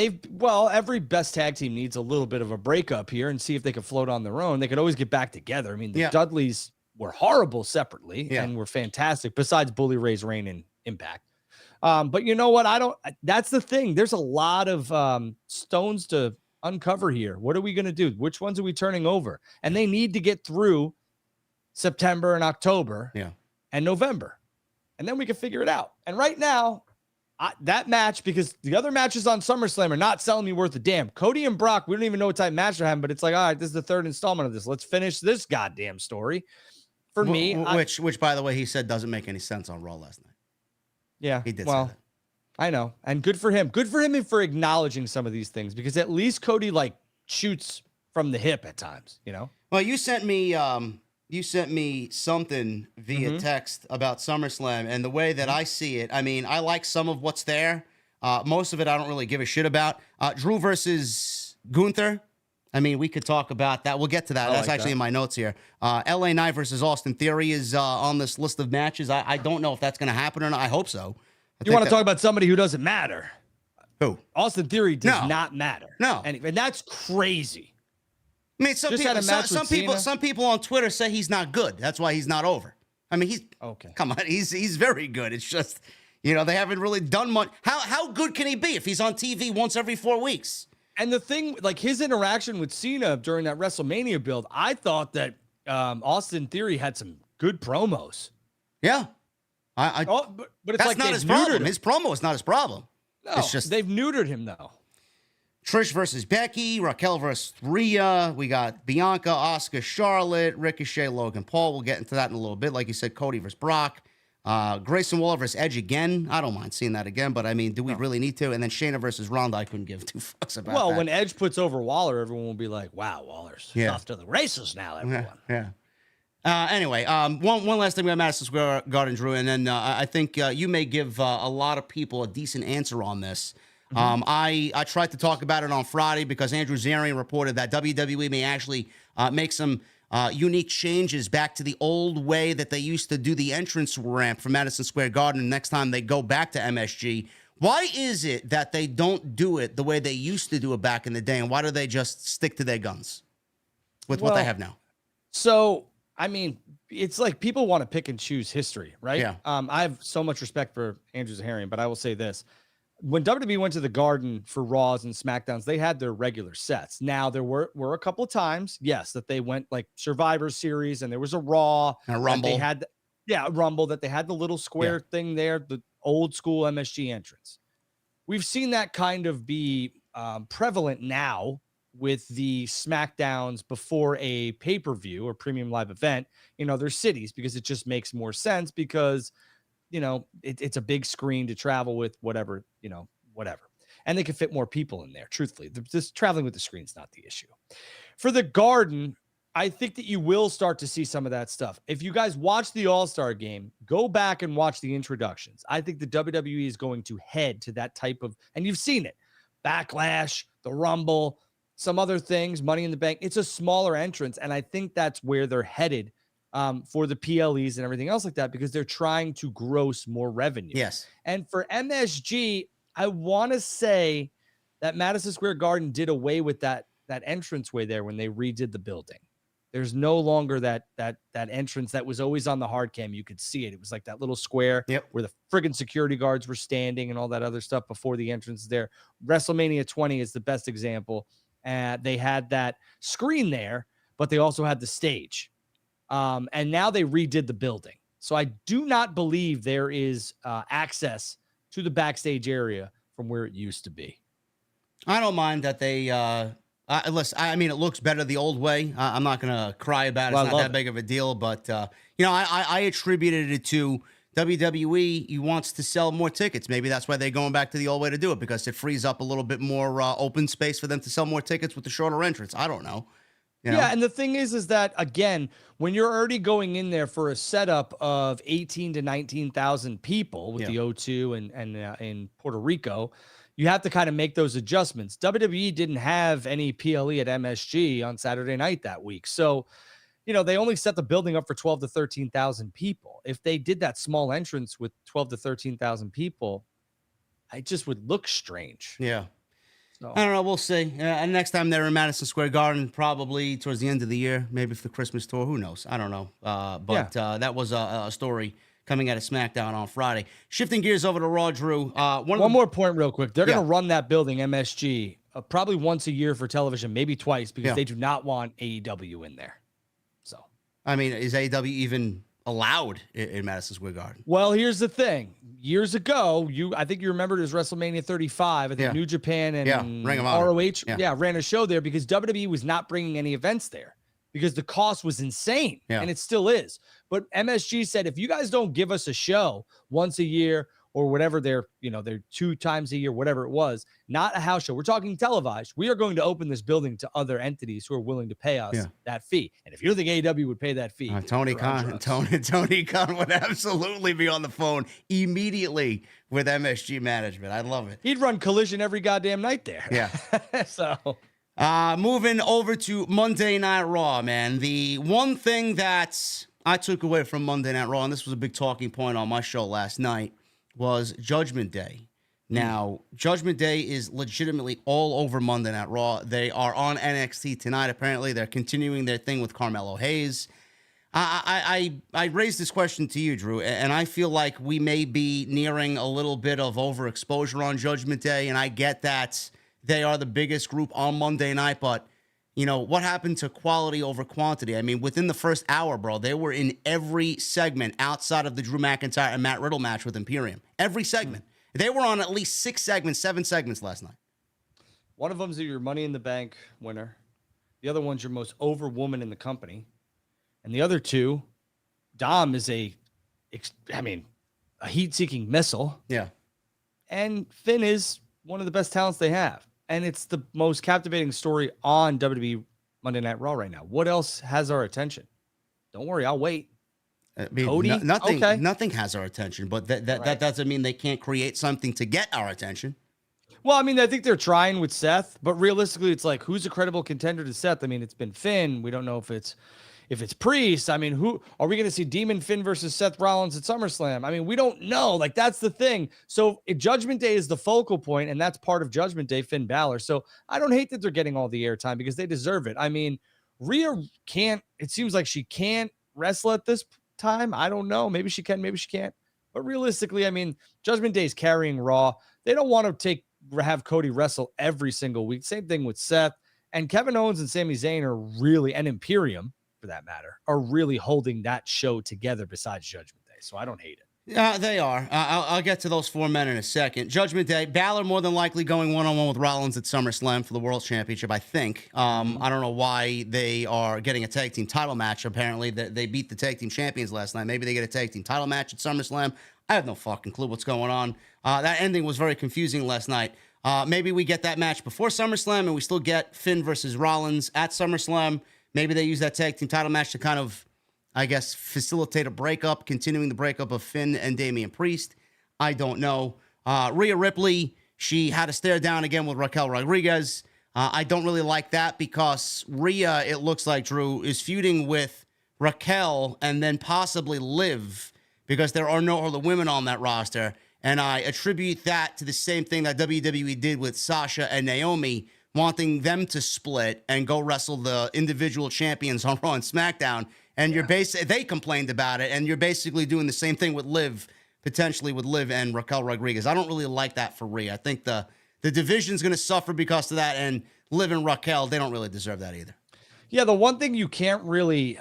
every best tag team needs a little bit of a breakup here and see if they can float on their own. They could always get back together. I mean, the Dudleys were horrible separately and were fantastic, besides Bully Ray's reign in Impact. But you know what? That's the thing. There's a lot of stones to uncover here. What are we going to do? Which ones are we turning over? And they need to get through September and October and November. And then we can figure it out. And right now, that match, because the other matches on SummerSlam are not selling me worth a damn. Cody and Brock, we don't even know what type of match they're having, but it's like, all right, this is the third installment of this. Let's finish this goddamn story. For me, which by the way, he said doesn't make any sense on Raw last night. Yeah, he did say that. I know, and good for him. Good for him for acknowledging some of these things, because at least Cody shoots from the hip at times. You know. Well, you sent me something via text about SummerSlam, and the way that I see it, I mean, I like some of what's there. Most of it I don't really give a shit about. Drew versus Gunther. I mean, we could talk about that. We'll get to that. That's actually in my notes here. LA Knight versus Austin Theory is on this list of matches. I don't know if that's going to happen or not. I hope so. You want to talk about somebody who doesn't matter? Who? Austin Theory does not matter. No. And that's crazy. I mean, some people on Twitter say he's not good. That's why he's not over. I mean, he's okay. Come on, he's very good. It's just, they haven't really done much. How good can he be if he's on TV once every 4 weeks? And the thing, his interaction with Cena during that WrestleMania build, I thought that Austin Theory had some good promos. Yeah. But it's that's not his problem. His promo is not his problem. No, it's just they've neutered him though. Trish versus Becky, Raquel versus Rhea. We got Bianca, Asuka, Charlotte, Ricochet, Logan Paul. We'll get into that in a little bit. Like you said, Cody versus Brock. Grayson Waller versus Edge again. I don't mind seeing that again, but I mean, do we really need to? And then Shayna versus Ronda, I couldn't give two fucks about that. Well, when Edge puts over Waller, everyone will be like, wow, Waller's off to the races now, everyone. Yeah. Anyway, one last thing about Madison Square Garden, Drew, and then I think you may give a lot of people a decent answer on this. I tried to talk about it on Friday because Andrew Zarian reported that WWE may actually make some unique changes back to the old way that they used to do the entrance ramp for Madison Square Garden next time they go back to MSG. Why is it that they don't do it the way they used to do it back in the day, and why do they just stick to their guns with what they have now? So, I mean, it's like people want to pick and choose history, right? Yeah. I have so much respect for Andrew Zarian, but I will say this. When WWE went to the Garden for Raws and SmackDowns, they had their regular sets. Now, there were a couple of times, yes, that they went like Survivor Series, and there was a Raw. And a Rumble. They had, a Rumble, that they had the little square thing there, the old school MSG entrance. We've seen that kind of be prevalent now with the SmackDowns before a pay-per-view or premium live event in other cities, because it just makes more sense because, it's a big screen to travel with, whatever. and they can fit more people in there. Truthfully, just traveling with the screen's not the issue. For the Garden, I think that you will start to see some of that stuff. If you guys watch the All-Star game, go back and watch the introductions. I think the WWE is going to head to that type of, and you've seen it, Backlash, the Rumble, some other things, Money in the Bank. It's a smaller entrance, and I think that's where they're headed for the PLEs and everything else like that, because they're trying to gross more revenue. Yes. And for MSG, I want to say that Madison Square Garden did away with that entranceway there when they redid the building. There's no longer that entrance that was always on the hard cam. You could see it. It was like that little square where the friggin' security guards were standing and all that other stuff before the entrance there. WrestleMania 20 is the best example. They had that screen there, but they also had the stage. And now they redid the building. So I do not believe there is access to the backstage area from where it used to be. I don't mind that they listen, I mean, it looks better the old way. I'm not going to cry about it. It's not that big of a deal. But, I attributed it to WWE. He wants to sell more tickets. Maybe that's why they're going back to the old way to do it, because it frees up a little bit more open space for them to sell more tickets with the shorter entrance. I don't know. Yeah, and the thing is that, again, when you're already going in there for a setup of 18 to 19,000 people with the O2 and in Puerto Rico, you have to kind of make those adjustments. WWE didn't have any PLE at MSG on Saturday night that week. So, they only set the building up for 12 to 13,000 people. If they did that small entrance with 12 to 13,000 people, it just would look strange. Yeah. So. I don't know. We'll see. And next time they're in Madison Square Garden, probably towards the end of the year, maybe for the Christmas tour. Who knows? I don't know. That was a story coming out of SmackDown on Friday. Shifting gears over to Raw, Drew. One more point real quick. They're going to run that building, MSG, probably once a year for television, maybe twice, because they do not want AEW in there. So, I mean, is AEW even allowed in Madison Square Garden? Well, here's the thing. Years ago, I think you remember it was WrestleMania 35. I think New Japan and Ring of Honor. ROH ran a show there because WWE was not bringing any events there because the cost was insane, and it still is. But MSG said, if you guys don't give us a show once a year or whatever, they're 2 times a year, whatever it was, not a house show. We're talking televised. We are going to open this building to other entities who are willing to pay us that fee. And if you think AEW would pay that fee, Tony Khan would absolutely be on the phone immediately with MSG management. I love it. He'd run Collision every goddamn night there. Yeah. So, moving over to Monday Night Raw, man. The one thing that I took away from Monday Night Raw, and this was a big talking point on my show last night, was Judgment Day. Now, Judgment Day is legitimately all over Monday Night Raw. They are on NXT tonight. Apparently, they're continuing their thing with Carmelo Hayes. I raised this question to you, Drew, and I feel like we may be nearing a little bit of overexposure on Judgment Day, and I get that they are the biggest group on Monday night, but what happened to quality over quantity? I mean, within the first hour, bro, they were in every segment outside of the Drew McIntyre and Matt Riddle match with Imperium. Every segment. They were on at least 7 segments last night. One of them's your Money in the Bank winner. The other one's your most over woman in the company. And the other two, Dom is a heat-seeking missile. Yeah. And Finn is one of the best talents they have. And it's the most captivating story on WWE Monday Night Raw right now. What else has our attention? Don't worry, I'll wait. I mean, Cody? Nothing has our attention, but that doesn't mean they can't create something to get our attention. Well, I mean, I think they're trying with Seth, but realistically, it's like, who's a credible contender to Seth? I mean, it's been Finn. We don't know if it's Priest. I mean, who are we going to see? Demon Finn versus Seth Rollins at SummerSlam? I mean, we don't know. Like, that's the thing. So Judgment Day is the focal point, and that's part of Judgment Day, Finn Balor. So I don't hate that they're getting all the airtime because they deserve it. I mean, Rhea it seems like she can't wrestle at this time. I don't know. Maybe she can, maybe she can't. But realistically, I mean, Judgment Day is carrying Raw. They don't want to have Cody wrestle every single week. Same thing with Seth. And Kevin Owens and Sami Zayn are really, and Imperium, for that matter, are really holding that show together besides Judgment Day. So I don't hate it. They are. I'll get to those 4 men in a second. Judgment Day, Balor more than likely going one-on-one with Rollins at SummerSlam for the World Championship, I think. I don't know why they are getting a tag team title match. Apparently, they beat the tag team champions last night. Maybe they get a tag team title match at SummerSlam. I have no fucking clue what's going on. That ending was very confusing last night. Maybe we get that match before SummerSlam and we still get Finn versus Rollins at SummerSlam. Maybe they use that tag team title match to kind of, I guess, facilitate a breakup, continuing the breakup of Finn and Damian Priest. I don't know. Rhea Ripley, she had a stare down again with Raquel Rodriguez. I don't really like that because Rhea, it looks like, Drew, is feuding with Raquel and then possibly Liv because there are no other women on that roster. And I attribute that to the same thing that WWE did with Sasha and Naomi, wanting them to split and go wrestle the individual champions on Raw and SmackDown. And they complained about it, and you're basically doing the same thing with Liv, potentially with Liv and Raquel Rodriguez. I don't really like that for Rhea. I think the division's going to suffer because of that, and Liv and Raquel, they don't really deserve that either. Yeah, the one thing you can't really,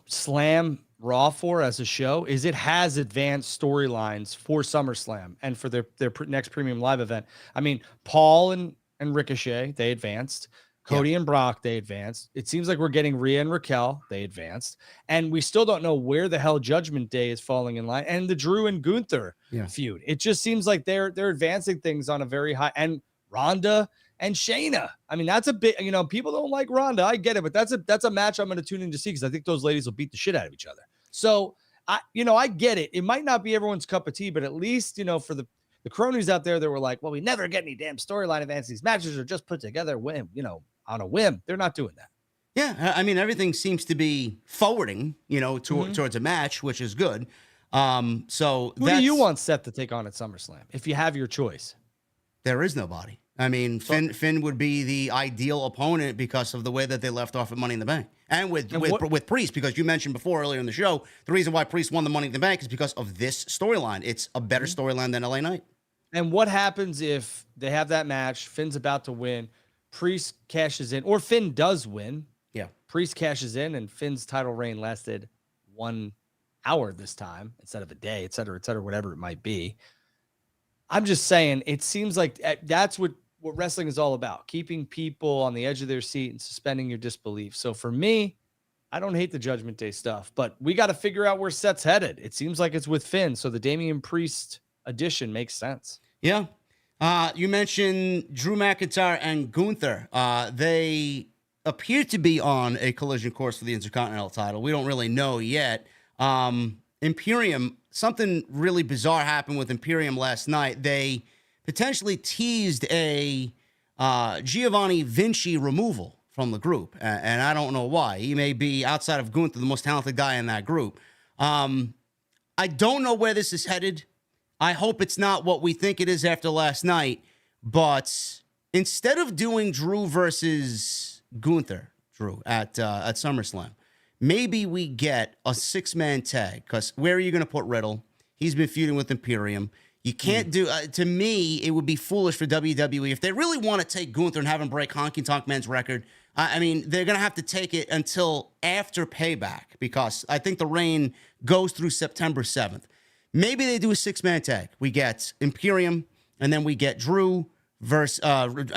slam Raw for as a show is it has advanced storylines for SummerSlam and for their next premium live event. I mean, Paul and Ricochet, they advanced. Cody and Brock, they advanced. It seems like we're getting Rhea and Raquel, they advanced. And we still don't know where the hell Judgment Day is falling in line. And the Drew and Gunther feud. It just seems like they're advancing things on a very high. And Ronda and Shayna. I mean, that's a bit, people don't like Ronda. I get it, but that's a match I'm going to tune in to see because I think those ladies will beat the shit out of each other. So, I get it. It might not be everyone's cup of tea, but at least, for the cronies out there that were like, well, we never get any damn storyline advance. These matches are just put together on a whim. They're not doing that. Yeah, I mean, everything seems to be forwarding, towards a match, which is good. So who do you want Seth to take on at SummerSlam if you have your choice? There is nobody. I mean, Finn would be the ideal opponent because of the way that they left off at Money in the Bank. And with Priest, because you mentioned before earlier in the show, the reason why Priest won the Money in the Bank is because of this storyline. It's a better storyline than LA Knight. And what happens if they have that match, Finn's about to win, Priest cashes in, or Finn does win. Yeah. Priest cashes in, and Finn's title reign lasted 1 hour this time instead of a day, et cetera, whatever it might be. I'm just saying, it seems like that's what wrestling is all about, keeping people on the edge of their seat and suspending your disbelief. So for me, I don't hate the Judgment Day stuff, but we got to figure out where Seth's headed. It seems like it's with Finn, so the Damian Priest addition makes sense. Yeah. You mentioned Drew McIntyre and Gunther. They appear to be on a collision course for the Intercontinental title. We don't really know yet. Imperium, something really bizarre happened with Imperium last night. They potentially teased a Giovanni Vinci removal from the group, and I don't know why. He may be, outside of Gunther, the most talented guy in that group. I don't know where this is headed. I hope it's not what we think it is after last night, but instead of doing Drew versus Gunther, at SummerSlam, maybe we get a 6-man tag, because where are you going to put Riddle? He's been feuding with Imperium. You can't do, to me, it would be foolish for WWE. If they really want to take Gunther and have him break Honky Tonk Man's record, I mean, they're going to have to take it until after Payback, because I think the reign goes through September 7th. Maybe they do a 6-man tag. We get Imperium, and then we get Drew versus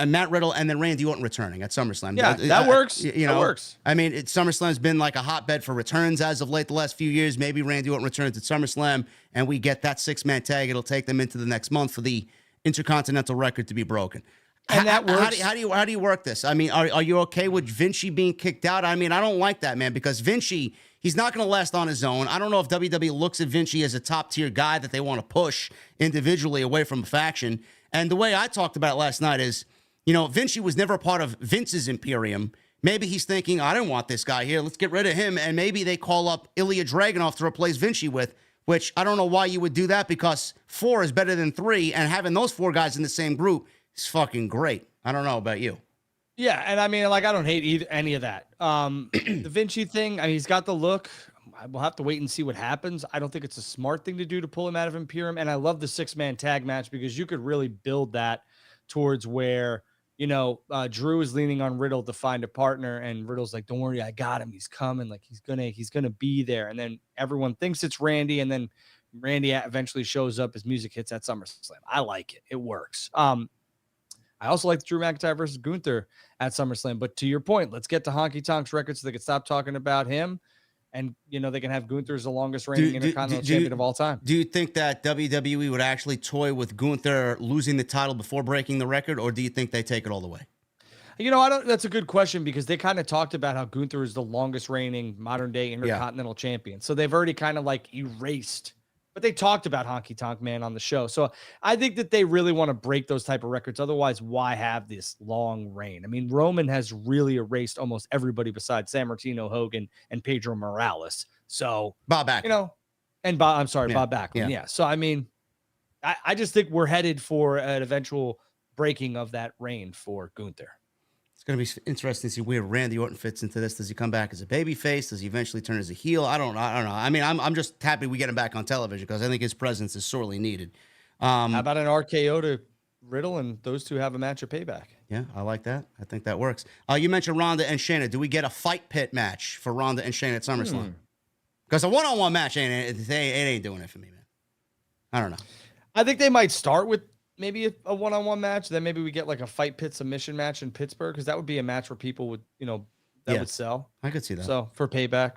Matt Riddle, and then Randy Orton returning at SummerSlam. Yeah, that works. That works. I mean, SummerSlam's been like a hotbed for returns as of late the last few years. Maybe Randy Orton returns at SummerSlam, and we get that 6-man tag. It'll take them into the next month for the Intercontinental record to be broken. And that works. How do you work this? I mean, are you okay with Vinci being kicked out? I mean, I don't like that, man, because Vinci, he's not going to last on his own. I don't know if WWE looks at Vinci as a top-tier guy that they want to push individually away from a faction. And the way I talked about it last night is, Vinci was never a part of Vince's Imperium. Maybe he's thinking, I don't want this guy here. Let's get rid of him. And maybe they call up Ilya Dragunov to replace Vinci with, which I don't know why you would do that, because 4 is better than 3. And having those 4 guys in the same group is fucking great. I don't know about you. Yeah, and I mean, I don't hate any of that. The Vinci thing, I mean, he's got the look. We'll have to wait and see what happens. I don't think it's a smart thing to do to pull him out of Imperium. And I love the 6-man tag match because you could really build that towards where, Drew is leaning on Riddle to find a partner, and Riddle's like, don't worry, I got him. He's coming. Like, he's gonna be there. And then everyone thinks it's Randy, and then Randy eventually shows up as music hits at SummerSlam. I like it. It works. I also like Drew McIntyre versus Gunther at SummerSlam. But to your point, let's get to Honky Tonk's record so they can stop talking about him. and they can have Gunther as the longest reigning Intercontinental Champion of all time. Do you think that WWE would actually toy with Gunther losing the title before breaking the record, or do you think they take it all the way? I don't. That's a good question, because they kind of talked about how Gunther is the longest reigning modern day Intercontinental Champion. So they've already kind of like erased, but they talked about Honky Tonk Man on the show. So I think that they really want to break those type of records. Otherwise, why have this long reign? I mean, Roman has really erased almost everybody besides San Martino, Hogan, and Pedro Morales. So Bob Backlund. And Bob Backlund. Yeah. So I mean, I just think we're headed for an eventual breaking of that reign for Gunther. It's going to be interesting to see where Randy Orton fits into this. Does he come back as a babyface? Does he eventually turn as a heel? I don't know. I mean, I'm just happy we get him back on television, because I think his presence is sorely needed. How about an RKO to Riddle, and those two have a match of Payback? Yeah, I like that. I think that works. You mentioned Ronda and Shayna. Do we get a fight pit match for Ronda and Shayna at SummerSlam? Because a one-on-one match it ain't doing it for me, man. I don't know. I think they might start with maybe a one-on-one match. Then maybe we get like a fight pit submission match in Pittsburgh, because that would be a match where people would, would sell. I could see that. So for Payback.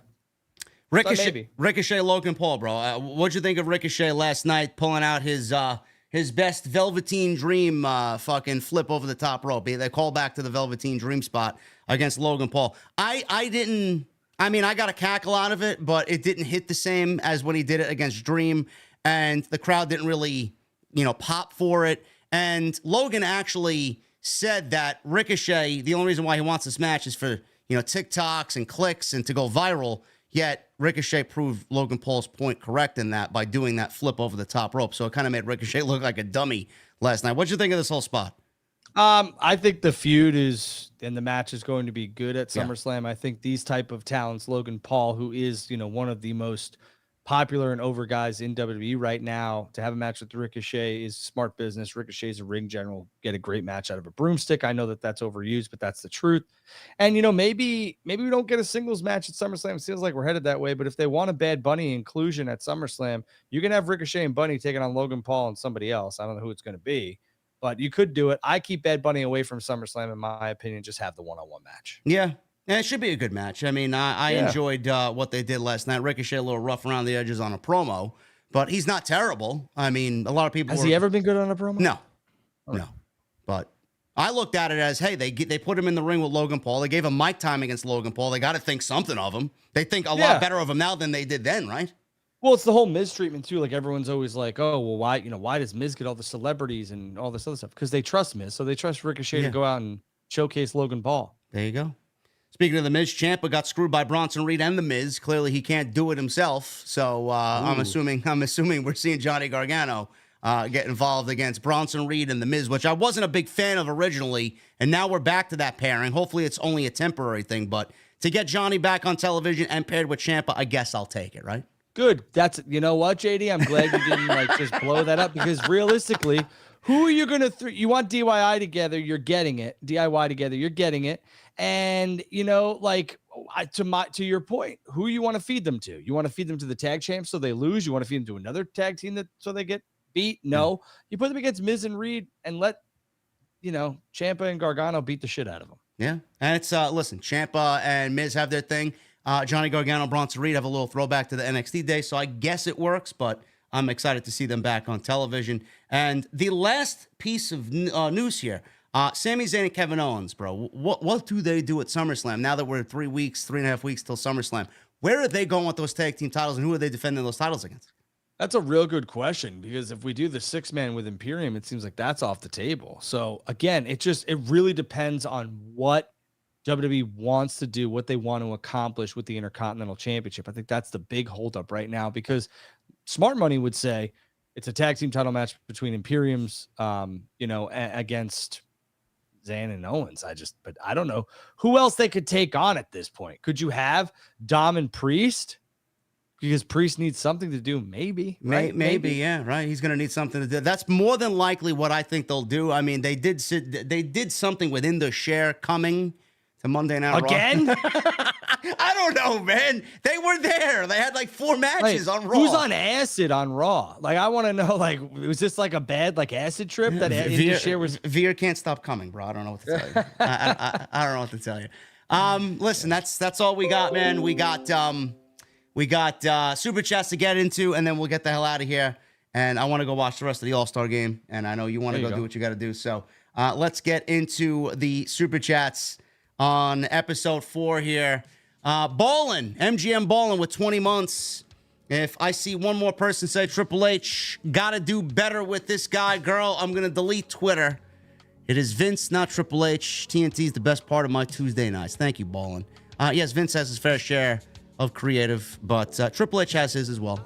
Ricochet, Logan Paul, bro. What'd you think of Ricochet last night pulling out his best Velveteen Dream fucking flip over the top rope? They call back to the Velveteen Dream spot against Logan Paul. I got a cackle out of it, but it didn't hit the same as when he did it against Dream, and the crowd didn't really pop for it. And Logan actually said that Ricochet, the only reason why he wants this match is for, TikToks and clicks and to go viral. Yet Ricochet proved Logan Paul's point correct in that by doing that flip over the top rope. So it kind of made Ricochet look like a dummy last night. What'd you think of this whole spot? I think the feud and the match is going to be good at SummerSlam. I think these type of talents, Logan Paul, who is, one of the most popular and over guys in WWE right now, to have a match with Ricochet is smart business. Ricochet's a ring general, get a great match out of a broomstick. I know that that's overused, but that's the truth. And, maybe we don't get a singles match at SummerSlam. It feels like we're headed that way, but if they want a Bad Bunny inclusion at SummerSlam, you can have Ricochet and Bunny taking on Logan Paul and somebody else. I don't know who it's going to be, but you could do it. I keep Bad Bunny away from SummerSlam, in my opinion. Just have the one-on-one match. Yeah. Yeah, it should be a good match. I mean, I enjoyed what they did last night. Ricochet a little rough around the edges on a promo, but he's not terrible. I mean, a lot of people... Has he ever been good on a promo? No. But I looked at it as, hey, they put him in the ring with Logan Paul. They gave him mic time against Logan Paul. They got to think something of him. They think a lot better of him now than they did then, right? Well, it's the whole Miz treatment too. Like, everyone's always like, oh, well, why does Miz get all the celebrities and all this other stuff? Because they trust Miz. So they trust Ricochet to go out and showcase Logan Paul. There you go. Speaking of the Miz, Ciampa got screwed by Bronson Reed and the Miz. Clearly, he can't do it himself. So I'm assuming we're seeing Johnny Gargano get involved against Bronson Reed and the Miz, which I wasn't a big fan of originally. And now we're back to that pairing. Hopefully, it's only a temporary thing. But to get Johnny back on television and paired with Ciampa, I guess I'll take it, right? Good. You know what, JD? I'm glad you didn't just blow that up, because realistically, who are you going to you want DIY together, you're getting it. DIY together, you're getting it. And, to your point, who you want to feed them to? You want to feed them to the tag champs so they lose? You want to feed them to another tag team so they get beat? No. You put them against Miz and Reed and let, Ciampa and Gargano beat the shit out of them. Yeah. And it's, listen, Ciampa and Miz have their thing. Johnny Gargano, Bronson Reed have a little throwback to the NXT days, so I guess it works, but I'm excited to see them back on television. And the last piece of news here, Sami Zayn and Kevin Owens, bro. What do they do at SummerSlam now that we're 3.5 weeks till SummerSlam? Where are they going with those tag team titles, and who are they defending those titles against? That's a real good question, because if we do the 6-man with Imperium, it seems like that's off the table. So again, it really depends on what WWE wants to do, what they want to accomplish with the Intercontinental Championship. I think that's the big holdup right now, because smart money would say it's a tag team title match between Imperiums, against Zayn and Owens. But I don't know who else they could take on at this point. Could you have Dom and Priest? Because Priest needs something to do, maybe. Right? Maybe, yeah, right. He's going to need something to do. That's more than likely what I think they'll do. I mean, they did something within the share coming to Monday Night Raw. Again? I don't know, man. They were there. They had like 4 matches on Raw. Who's on acid on Raw? Like, I want to know, was this like a bad acid trip that Share was? Veer can't stop coming, bro. I don't know what to tell you. I don't know what to tell you. Listen, that's all we got, man. We got We got Super Chats to get into, and then we'll get the hell out of here. And I want to go watch the rest of the All-Star game, and I know you want to go do what you got to do. So let's get into the Super Chats on episode 4 here. Ballin, MGM Ballin with 20 months. If I see one more person say Triple H, got to do better with this guy, girl, I'm going to delete Twitter. It is Vince, not Triple H. TNT is the best part of my Tuesday nights. Thank you, Ballin. Yes, Vince has his fair share of creative, but Triple H has his as well.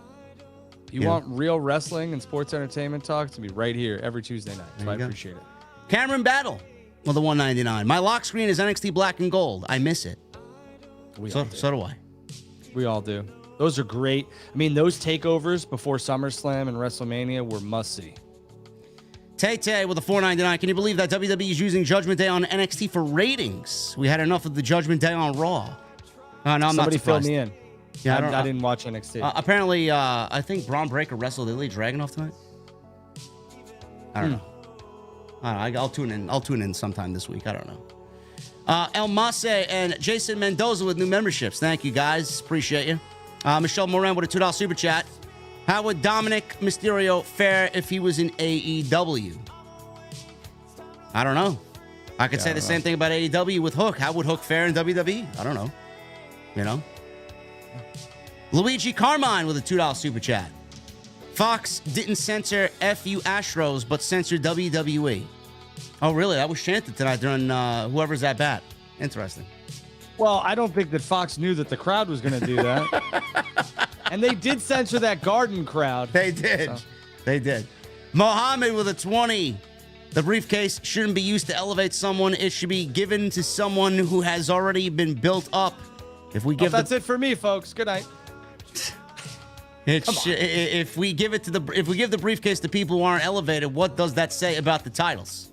You want real wrestling and sports entertainment talk to be right here every Tuesday night. So I appreciate it. Cameron Battle with the 199. My lock screen is NXT Black and Gold. I miss it. So do I. We all do. Those are great. I mean, those takeovers before SummerSlam and WrestleMania were must-see. Tay with a 499. Can you believe that WWE is using Judgment Day on NXT for ratings? We had enough of the Judgment Day on Raw. No, I'm Somebody not surprised. filled me in. Yeah, I didn't watch NXT. Apparently, I think Braun Breaker wrestled Ilya Dragunov tonight. I don't know. I'll tune in. I'll tune in sometime this week. I don't know. El Mase and Jason Mendoza with new memberships. Thank you, guys. Appreciate you. Michelle Moran with a $2 super chat. How would Dominic Mysterio fare if he was in AEW? I don't know. I could say the same thing about AEW with Hook. How would Hook fare in WWE? I don't know. You know? Luigi Carmine with a $2 super chat. Fox didn't censor FU Astros, but censored WWE. Oh, really? That was chanted tonight during whoever's at bat. Interesting. Well, I don't think that Fox knew that the crowd was going to do that. And they did censor that Garden crowd. They did. So. They did. Mohammed with a 20. The briefcase shouldn't be used to elevate someone. It should be given to someone who has already been built up. If we give that's it for me, folks. Good night. If we give the briefcase to people who aren't elevated, what does that say about the titles?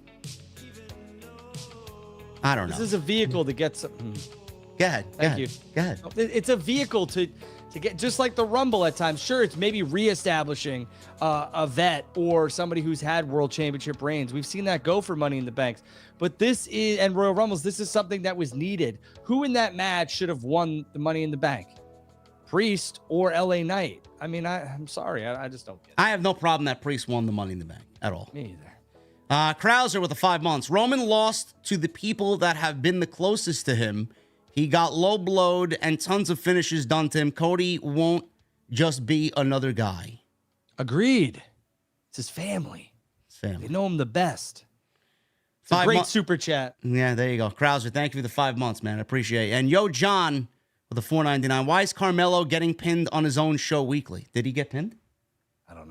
I don't know. This is a vehicle to get some. Go ahead. Thank you. Go ahead. It's a vehicle to get, just like the Rumble at times. Sure, it's maybe reestablishing a vet or somebody who's had world championship reigns. We've seen that go for Money in the Banks. But this is, and Royal Rumbles, this is something that was needed. Who in that match should have won the Money in the Bank? Priest or LA Knight? I mean, I'm sorry. I just don't get it. I have no problem that Priest won the Money in the Bank at all. Me either. Krauser with the 5 months. Roman lost to the people that have been the closest to him. He got low-blowed and tons of finishes done to him. Cody won't just be another guy. Agreed. It's his family. They know him the best. It's a great super chat. Yeah, there you go. Krauser, thank you for the 5 months, man. I appreciate it. And Yo John with the 499. Why is Carmelo getting pinned on his own show weekly? Did he get pinned? I don't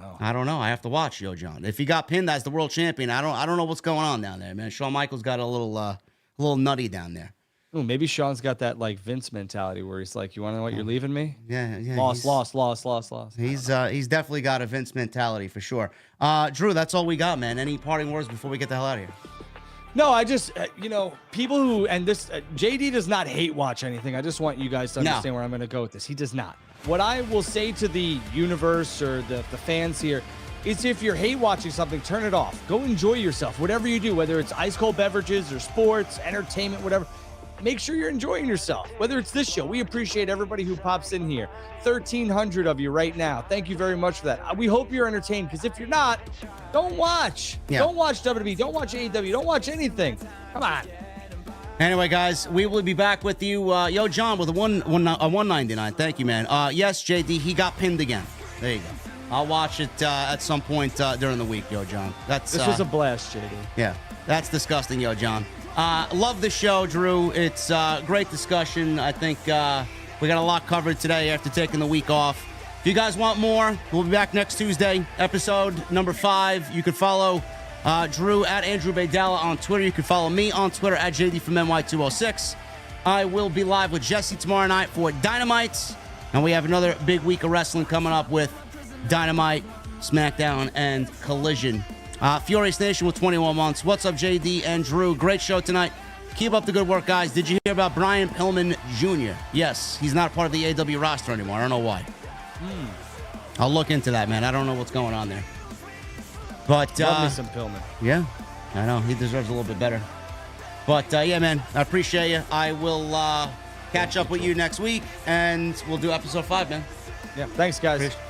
know. I have to watch Yo John. If he got pinned as the world champion, I don't know what's going on down there, man. Shawn Michaels got a little nutty down there. Oh, maybe Shawn's got that like Vince mentality where he's like, "You want to know what? You're leaving me? Yeah. Lost. He's definitely got a Vince mentality for sure. Drew, that's all we got, man. Any parting words before we get the hell out of here? No, I just people who and this JD does not hate watch anything. I just want you guys to understand where I'm going to go with this. He does not. What I will say to the universe or the fans here is, if you're hate watching something, turn it off. Go enjoy yourself. Whatever you do, whether it's ice cold beverages or sports, entertainment, whatever. Make sure you're enjoying yourself, whether it's this show. We appreciate everybody who pops in here. 1,300 of you right now. Thank you very much for that. We hope you're entertained, because if you're not, don't watch. Yeah. Don't watch WWE. Don't watch AEW. Don't watch anything. Come on. Anyway, guys, we will be back with you. Yo, John, with a 199. Thank you, man. Yes, JD, he got pinned again. There you go. I'll watch it at some point during the week, Yo, John. This was a blast, JD. Yeah, that's disgusting, Yo, John. Love the show, Drew. It's great discussion. I think we got a lot covered today after taking the week off. If you guys want more, we'll be back next Tuesday, episode number 5. You can follow Drew at Andrew Baydala on Twitter. You can follow me on Twitter at JDfromNY206. I will be live with Jesse tomorrow night for Dynamite. And we have another big week of wrestling coming up with Dynamite, SmackDown, and Collision. Furious Nation with 21 months. What's up, JD and Drew? Great show tonight. Keep up the good work, guys. Did you hear about Brian Pillman Jr.? Yes, he's not part of the AEW roster anymore. I don't know why. I'll look into that, man. I don't know what's going on there. But love me some Pillman. Yeah, I know. He deserves a little bit better. But yeah, man, I appreciate you. I will catch up with you next week, and we'll do episode 5, man. Yeah. Thanks, guys. Peace.